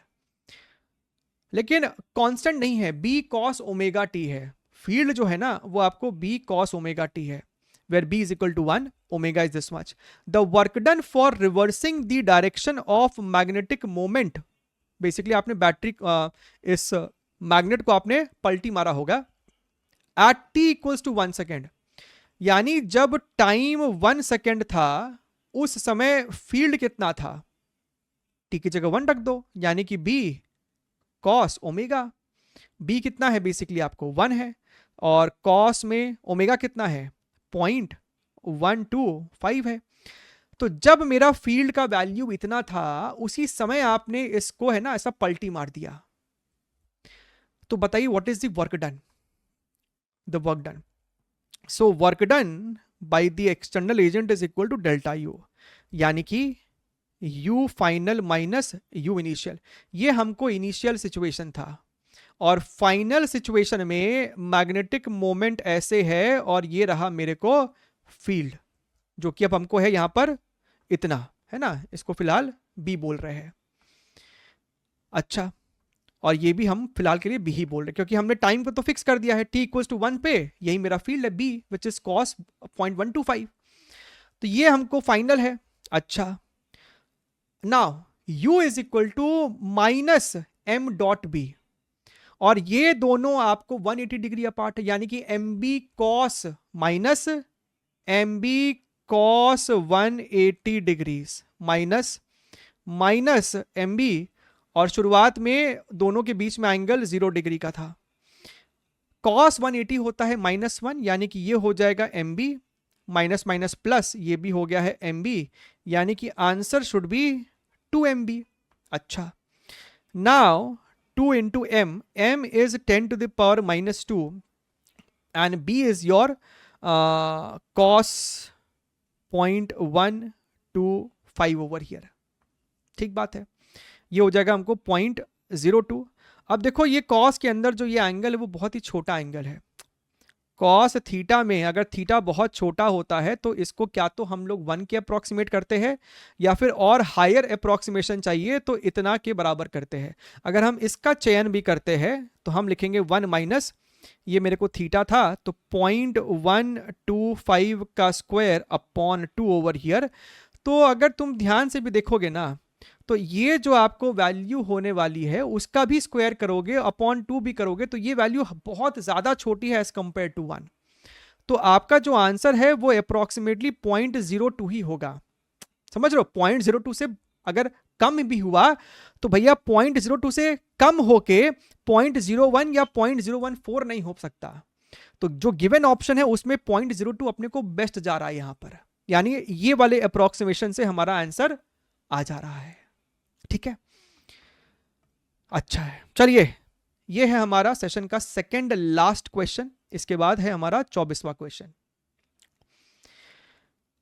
लेकिन कांस्टेंट नहीं है, बी कॉस ओमेगा टी है। फील्ड जो है ना वो आपको बी कॉस ओमेगा टी है, where b is equal to 1, omega is this much. The work done for reversing the direction of magnetic moment, basically आपने बैटरी इस मैग्नेट को आपने पलटी मारा होगा at t equals to 1 second, यानी जब टाइम 1 सेकेंड था उस समय फील्ड कितना था, टी की जगह 1 रख दो, यानी कि बी कॉस ओमेगा। बी कितना है, बेसिकली आपको 1 है, और कॉस में ओमेगा कितना है 0.125 है। तो जब मेरा फील्ड का वैल्यू इतना था उसी समय आपने इसको है ना ऐसा पलटी मार दिया। तो बताइए what is the work done. The work done, so work done by the external agent is equal to delta u, यानी कि u final minus u initial. ये हमको इनिशियल सिचुएशन था, और फाइनल सिचुएशन में मैग्नेटिक मोमेंट ऐसे है और ये रहा मेरे को फील्ड, जो कि अब हमको है यहां पर इतना, है ना, इसको फिलहाल बी बोल रहे हैं। अच्छा, और ये भी हम फिलहाल के लिए बी ही बोल रहे हैं क्योंकि हमने टाइम को तो फिक्स कर दिया है, टी इक्वल्स टू 1 पे यही मेरा फील्ड है बी, विच इज कॉस 0.125। तो ये हमको फाइनल है। अच्छा, now u is equal to minus m dot b, और ये दोनों आपको 180 डिग्री अपार्ट है, यानी कि m b cos minus m b cos 180 degrees minus minus m b, और शुरुआत में दोनों के बीच में एंगल 0 डिग्री का था। कॉस 180 होता है -1, यानी कि ये हो जाएगा m b, minus minus plus ये भी हो गया है एम बी, यानी कि answer should be 2 m b. अच्छा, now 2 into m is 10 to the power -2 and b is your cos 0.125 over here। ठीक बात है, ये हो जाएगा हमको 0.02। अब देखो ये cos के अंदर जो ये एंगल है वो बहुत ही छोटा एंगल है। cos थीटा में अगर थीटा बहुत छोटा होता है तो इसको क्या तो हम लोग 1 के अप्रोक्सीमेट करते हैं, या फिर और हायर अप्रोक्सीमेशन चाहिए तो इतना के बराबर करते हैं। अगर हम इसका चयन भी करते हैं तो हम लिखेंगे 1 माइनस, ये मेरे को थीटा था तो 0.125 का स्क्वायर अपॉन 2 ओवर हियर। तो अगर तुम ध्यान से भी देखोगे ना तो ये जो आपको वैल्यू होने वाली है उसका भी स्क्वायर करोगे, अपॉन 2 भी करोगे, तो ये वैल्यू बहुत ज्यादा छोटी है एज कंपेयर टू 1। तो आपका जो आंसर है वो अप्रोक्सीमेटली 0.02 ही होगा। समझ रहे हो, 0.02 से अगर कम भी हुआ तो भैया 0.02 से कम होके 0.01 या 0.014 नहीं हो सकता। तो जो गिवन ऑप्शन है उसमें 0.02 अपने को बेस्ट जा रहा है यहां पर, यानी ये वाले अप्रोक्सीमेशन से हमारा आंसर आ जा रहा है। ठीक है, अच्छा है, चलिए ये है हमारा सेशन का सेकंड लास्ट क्वेश्चन। इसके बाद है हमारा 24वां क्वेश्चन।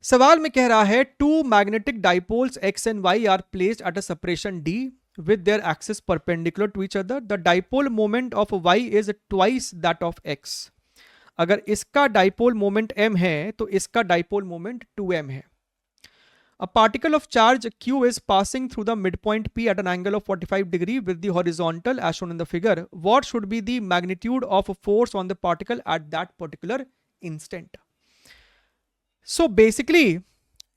सवाल में कह रहा है two magnetic dipoles x and y are placed at a separation d with their axis perpendicular to each other. The dipole moment of y is twice that of x. अगर इसका डाइपोल मोमेंट m है तो इसका dipole moment 2m है। A particle of charge q is passing through the midpoint p at an angle of 45 degree with the horizontal as shown in the figure. What should be the magnitude of force on the particle at that particular instant? So basically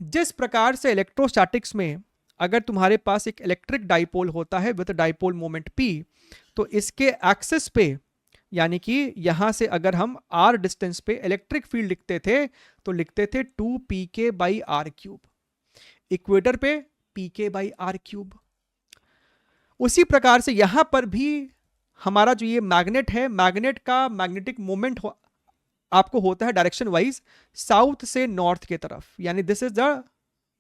जिस प्रकार से electrostatics में अगर तुम्हारे पास एक electric dipole होता है with dipole moment p, तो इसके एक्सिस पे यानी कि यहां से अगर हम r डिस्टेंस पे इलेक्ट्रिक फील्ड लिखते थे तो लिखते थे 2pk/r क्यूब, इक्वेटर पे pk/r क्यूब। उसी प्रकार से यहां पर भी हमारा जो ये मैग्नेट है, मैग्नेट का मैग्नेटिक मोमेंट आपको होता है डायरेक्शन वाइज साउथ से नॉर्थ के तरफ, यानी this is the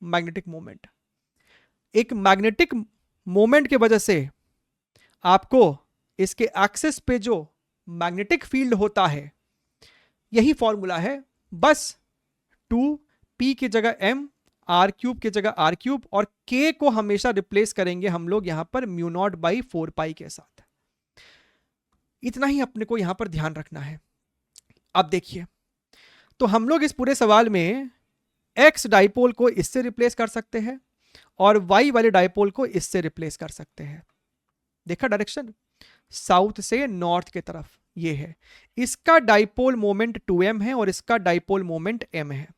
magnetic moment. एक मैग्नेटिक मोमेंट के वजह से आपको इसके एक्सिस पे जो मैग्नेटिक फील्ड होता है, यही फॉर्मूला है, बस 2p की जगह m, r क्यूब की जगह r क्यूब, और k को हमेशा रिप्लेस करेंगे हम लोग यहां पर म्यू नॉट बाई 4 के साथ। इतना ही अपने को यहां पर ध्यान रखना है। अब देखिए, तो हम लोग इस पूरे सवाल में x डाइपोल को इससे रिप्लेस कर सकते हैं और y वाले डाइपोल को इससे रिप्लेस कर सकते हैं। देखा डायरेक्शन, साउथ से नॉर्थ की तरफ ये है। इसका डाइपोल मोमेंट 2m है और इसका डाइपोल मोमेंट m है।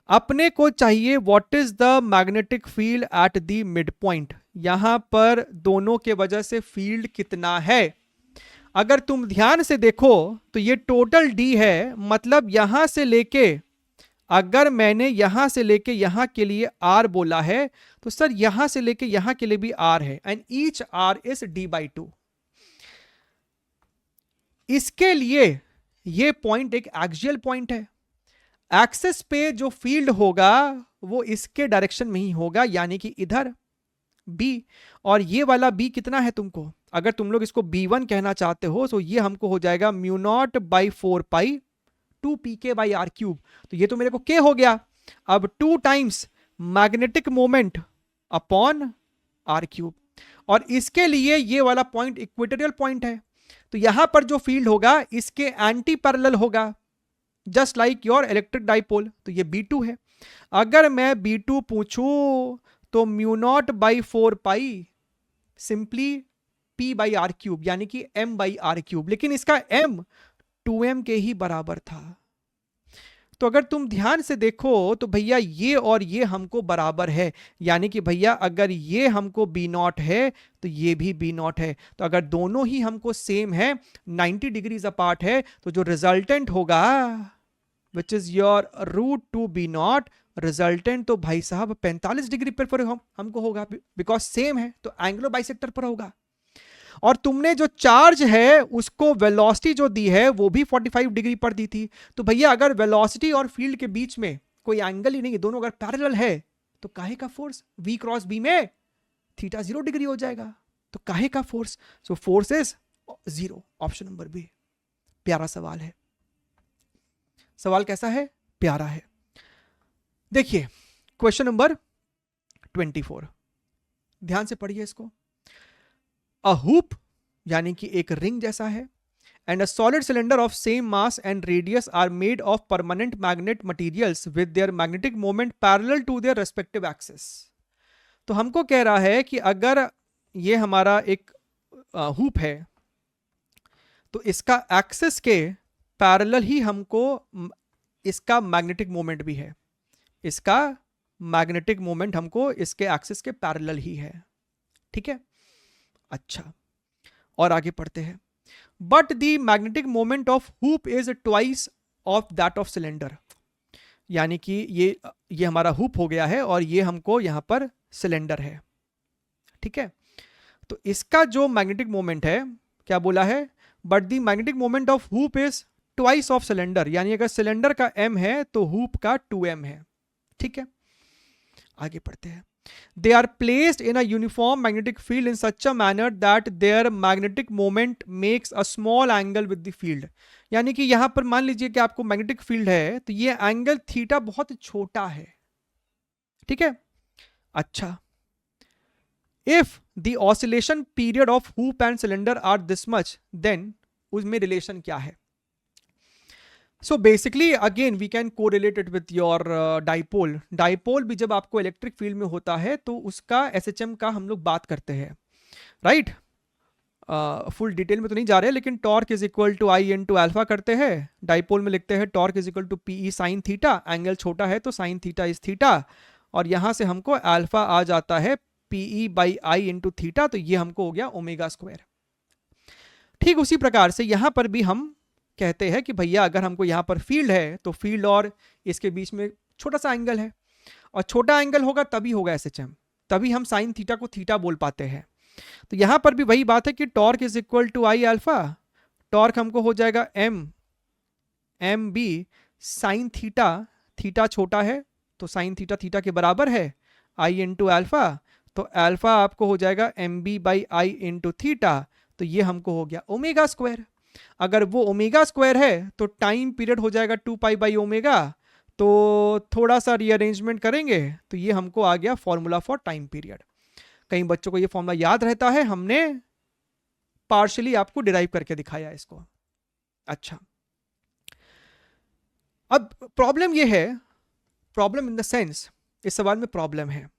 अपने को चाहिए what is the magnetic field at the mid point, यहां पर दोनों के वजह से फील्ड कितना है। अगर तुम ध्यान से देखो तो ये टोटल d है, मतलब यहां से लेके, अगर मैंने यहां से लेके यहां के लिए r बोला है तो सर यहां से लेके यहां के लिए भी r है, and each r is d/2। इसके लिए ये पॉइंट एक एक्सियल पॉइंट है। एक्सिस पे जो फील्ड होगा वो इसके डायरेक्शन में ही होगा, यानी कि इधर b, और ये वाला b कितना है तुमको, अगर तुम लोग इसको b1 कहना चाहते हो तो ये हमको हो जाएगा mu naught by 4 pi 2pk by r cube. तो ये तो मेरे को k हो गया। अब 2 times magnetic moment upon r cube, और इसके लिए ये वाला पॉइंट इक्वेटोरियल पॉइंट है, तो यहां पर जो फील्ड होगा इसके एंटी पैरेलल होगा, just like your electric dipole. तो ये B2 है। अगर मैं B2 पूछूं तो mu naught by 4 pi simply p by r cube, यानी कि m बाई आर क्यूब, लेकिन इसका m 2m के ही बराबर था। तो अगर तुम ध्यान से देखो तो भैया ये और ये हमको बराबर है, यानी कि भैया अगर ये हमको B नॉट है तो ये भी B नॉट है। तो अगर दोनों ही हमको सेम है, 90 डिग्रीज अपार्ट है, तो जो रिजल्टेंट होगा which is your root 2 B naught, resultant तो भाई साहब 45 डिग्री पर हमको होगा, बिकॉज सेम है तो एंग्लो बाइसेक्टर पर होगा। और तुमने जो चार्ज है उसको वेलोसिटी जो दी है वो भी 45 डिग्री पर दी थी। तो भैया अगर वेलोसिटी और फील्ड के बीच में कोई एंगल ही नहीं है, दोनों अगर पैरेलल है, तो काहे का फोर्स v क्रॉस b में थीटा 0 डिग्री हो जाएगा। तो काहे का force, so force is 0। Option number B. प्यारा सवाल है। सवाल कैसा है, प्यारा है। देखिए क्वेश्चन नंबर 24, ध्यान से पढ़िए इसको। अ हुप यानी कि एक रिंग जैसा है, and a solid cylinder of same mass and radius r made of permanent magnet materials with their magnetic moment parallel to their respective axis. तो हमको कह रहा है कि अगर ये हमारा एक हुप है तो इसका एक्सिस के पैरेलल ही हमको इसका मैग्नेटिक मोमेंट भी है, इसका मैग्नेटिक मोमेंट हमको इसके एक्सिस के पैरेलल ही है। ठीक है, अच्छा, और आगे पढ़ते हैं। But the magnetic moment of hoop is twice of that of cylinder, यानी कि ये हमारा हुप हो गया है और ये हमको यहां पर सिलेंडर है। ठीक है, तो इसका जो मैग्नेटिक मोमेंट है क्या बोला है, but the magnetic moment of hoop is twice of cylinder, यानी अगर सिलेंडर का m है तो हुप का 2m है। ठीक है, आगे पढ़ते हैं। They are placed in a uniform magnetic field in such a manner that their magnetic moment makes a small angle with the field, यानी कि यहां पर मान लीजिए कि आपको मैग्नेटिक फील्ड है तो ये एंगल थीटा बहुत छोटा है। ठीक है, अच्छा, if the oscillation period of hoop and cylinder are this much, then उसमें रिलेशन क्या है। So basically again we can correlate it with your dipole. Dipole भी जब आपको इलेक्ट्रिक फील्ड में होता है तो उसका SHM का हम लोग बात करते हैं, राइट। फुल डिटेल में तो नहीं जा रहे, लेकिन torque is equal to I into alpha करते हैं। डाइपोल में लिखते हैं torque is equal to PE sine theta, angle छोटा है तो साइन थीटा इज थीटा, और यहां से हमको अल्फा आ जाता है PE by I into theta, तो ये हमको हो गया ओमेगा स्क्वायर। ठीक उसी प्रकार से यहां पर भी हम कहते हैं कि भैया अगर हमको यहां पर फील्ड है तो फील्ड और इसके बीच में छोटा सा एंगल है, और छोटा एंगल होगा तभी होगा SHM, तभी हम साइन थीटा को थीटा बोल पाते हैं। तो यहां पर भी वही बात है कि torque is equal to I alpha, torque हमको हो जाएगा m b sine theta, theta छोटा है तो साइन थीटा थीटा के बराबर है आई इंटू एल्फा, तो अल्फा आपको हो जाएगा m b by I into theta, तो ये हमको हो गया ओमेगा स्क्वायर। अगर वो ओमेगा स्क्वायर है तो टाइम पीरियड हो जाएगा 2 पाई बाई ओमेगा, तो थोड़ा सा रीअरेंजमेंट करेंगे तो ये हमको आ गया फॉर्मूला फॉर टाइम पीरियड। कई बच्चों को ये फॉर्मूला याद रहता है, हमने पार्शियली आपको डिराइव करके दिखाया इसको। अच्छा, अब प्रॉब्लम ये है, प्रॉब्लम इन द सेंस, इस सवाल में प्रॉब्लम है,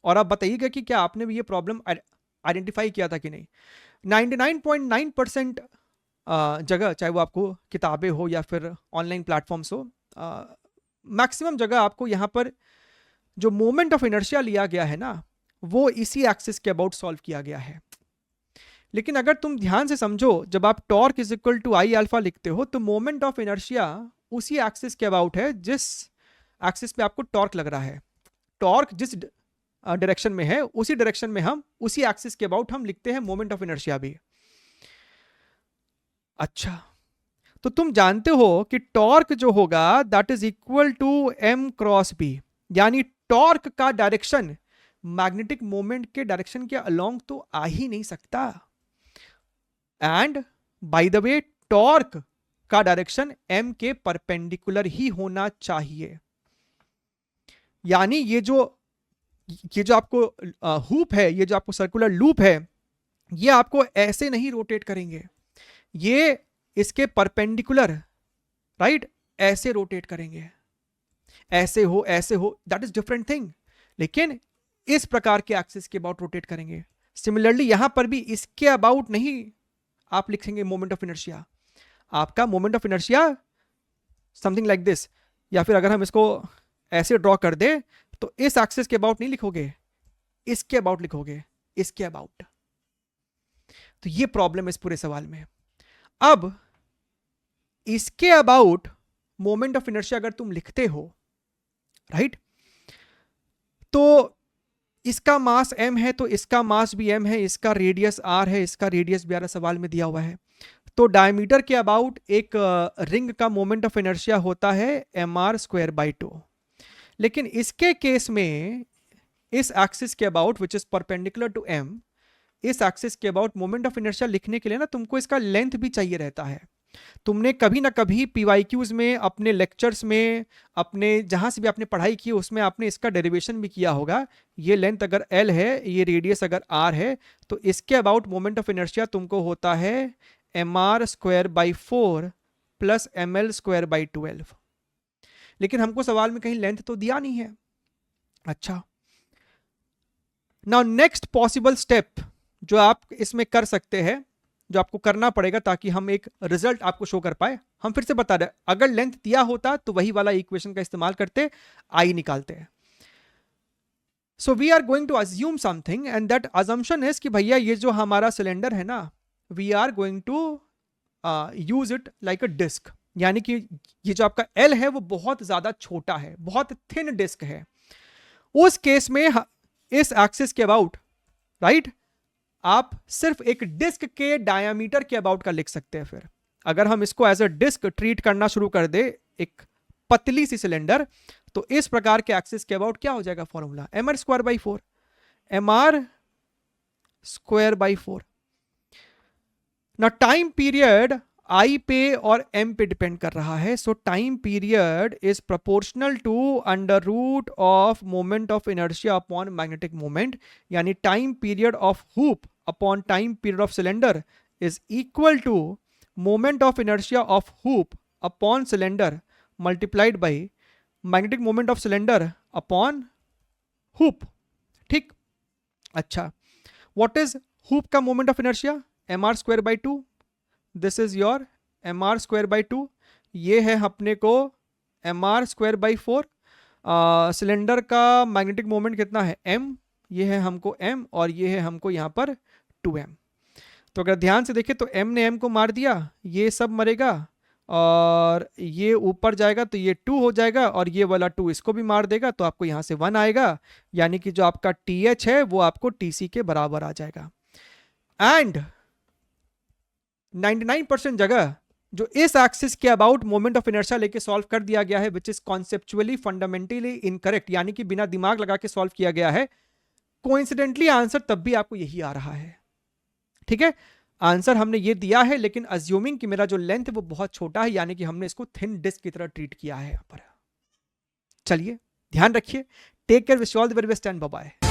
और आप बताइएगा कि क्या आपने भी ये प्रॉब्लम आइडेंटिफाई किया था कि नहीं। 99.9% जगह, चाहे वो आपको किताबें हो या फिर ऑनलाइन प्लेटफॉर्म्स हो, मैक्सिमम जगह आपको यहाँ पर जो मोमेंट ऑफ इनर्शिया लिया गया है ना, वो इसी एक्सिस के अबाउट सॉल्व किया गया है। लेकिन अगर तुम ध्यान से समझो, जब आप torque is equal to I alpha लिखते हो तो मोमेंट ऑफ इनर्शिया उसी एक्सिस के अबाउट है जिस एक्सिस पे आपको टॉर्क लग रहा है। टॉर्क जिस डायरेक्शन में है उसी डायरेक्शन में हम उसी एक्सिस के अबाउट हम लिखते हैं मोमेंट ऑफ इनर्शिया भी। अच्छा, तो तुम जानते हो कि टॉर्क जो होगा that is equal to M cross B, यानी टॉर्क का डायरेक्शन मैग्नेटिक मोमेंट के डायरेक्शन के अलोंग तो आ ही नहीं सकता। And by the way torque का डायरेक्शन एम के परपेंडिकुलर ही होना चाहिए। यानी ये जो आपको हुप है, ये जो आपको सर्कुलर लूप है, ये आपको ऐसे नहीं रोटेट करेंगे, ये इसके परपेंडिकुलर, राइट, ऐसे रोटेट करेंगे, ऐसे हो दैट इज डिफरेंट थिंग, लेकिन इस प्रकार के एक्सिस के अबाउट रोटेट करेंगे। सिमिलरली यहां पर भी इसके अबाउट नहीं आप लिखेंगे मोमेंट ऑफ इनर्शिया, आपका moment of inertia something like this, या फिर अगर हम इसको ऐसे ड्रॉ कर दे तो इस एक्सिस के अबाउट नहीं लिखोगे, इसके अबाउट लिखोगे, इसके अबाउट। तो ये प्रॉब्लम है इस पूरे सवाल में। अब इसके अबाउट मोमेंट ऑफ इनर्शिया अगर तुम लिखते हो, राइट, तो इसका मास m है तो इसका मास भी m है, इसका रेडियस r है, इसका रेडियस भी सवाल में दिया हुआ है। तो डायमीटर के अबाउट एक रिंग का मोमेंट ऑफ इनर्शिया होता है mr²/2। लेकिन इसके केस में इस एक्सिस के about which is perpendicular to m, इस एक्सिस के अबाउट मोमेंट ऑफ इनर्शिया लिखने के लिए ना तुमको इसका लेंथ भी चाहिए रहता है। तुमने कभी ना कभी पीवाईक्यूज में, अपने लेक्चर्स में, अपने जहां से भी आपने पढ़ाई की उसमें आपने इसका डेरिवेशन भी किया होगा। ये लेंथ अगर l है, ये रेडियस अगर r है, तो इसके अबाउट मोमेंट ऑफ इनर्शिया तुमको होता है mr²/4 प्लस ml²/12। लेकिन हमको सवाल में कहीं लेंथ तो दिया नहीं है। अच्छा, नाउ नेक्स्ट पॉसिबल स्टेप जो आप इसमें कर सकते हैं, जो आपको करना पड़ेगा ताकि हम एक रिजल्ट आपको शो कर पाए, हम फिर से बता रहे, अगर लेंथ दिया होता तो वही वाला इक्वेशन का इस्तेमाल करते, आई निकालते हैं। So we are going to assume something and that assumption is कि भैया ये जो हमारा सिलेंडर है ना, we are going to use it like a disc, यानी कि ये जो आपका एल है वो बहुत ज्यादा छोटा है, बहुत थिन डिस्क है। उस केस में इस एक्सिस के अबाउट, राइट, आप सिर्फ एक डिस्क के डायमीटर के अबाउट का लिख सकते हैं। फिर अगर हम इसको एज अ डिस्क ट्रीट करना शुरू कर दे, एक पतली सी सिलेंडर, तो इस प्रकार के एक्सिस के अबाउट क्या हो जाएगा फॉर्मूला, mr²/4, mr²/4। ना टाइम पीरियड आई पे और m पे डिपेंड कर रहा है, so time period is proportional to √, of moment of inertia upon magnetic moment, यानी time period of hoop upon time period of cylinder is equal to moment of inertia of hoop upon cylinder multiplied by magnetic moment of cylinder upon hoop. ठीक, अच्छा, what is hoop का moment of inertia, mr²/2, this is your mr²/2, ये है अपने को mr²/4। Cylinder का magnetic moment कितना है m, ये है हमको m और ये है हमको यहाँ पर 2m। तो अगर ध्यान से देखें तो m ने m को मार दिया, ये सब मरेगा और ये ऊपर जाएगा तो ये 2 हो जाएगा और ये वाला 2 इसको भी मार देगा, तो आपको यहाँ से 1 आएगा, यानी कि जो आपका TH है वो आपको TC के बराबर आ जाएगा। एंड 99% जगह जो इस एक्सिस के अबाउट मोमेंट ऑफ इनर्शिया लेके सॉल्व कर दिया गया है, which is conceptually fundamentally incorrect, यानी कि बिना दिमाग लगा के सॉल्व किया गया है। कोइंसिडेंटली आंसर तब भी आपको यही आ रहा है। ठीक है, आंसर हमने ये दिया है, लेकिन अज्यूमिंग कि मेरा जो लेंथ है वो बहुत छोटा है, यानी कि हमने इसको थिन डिस्क की तरह ट्रीट किया है यहां पर। चलिए ध्यान रखिए, take care, wish you all the very best and bye bye.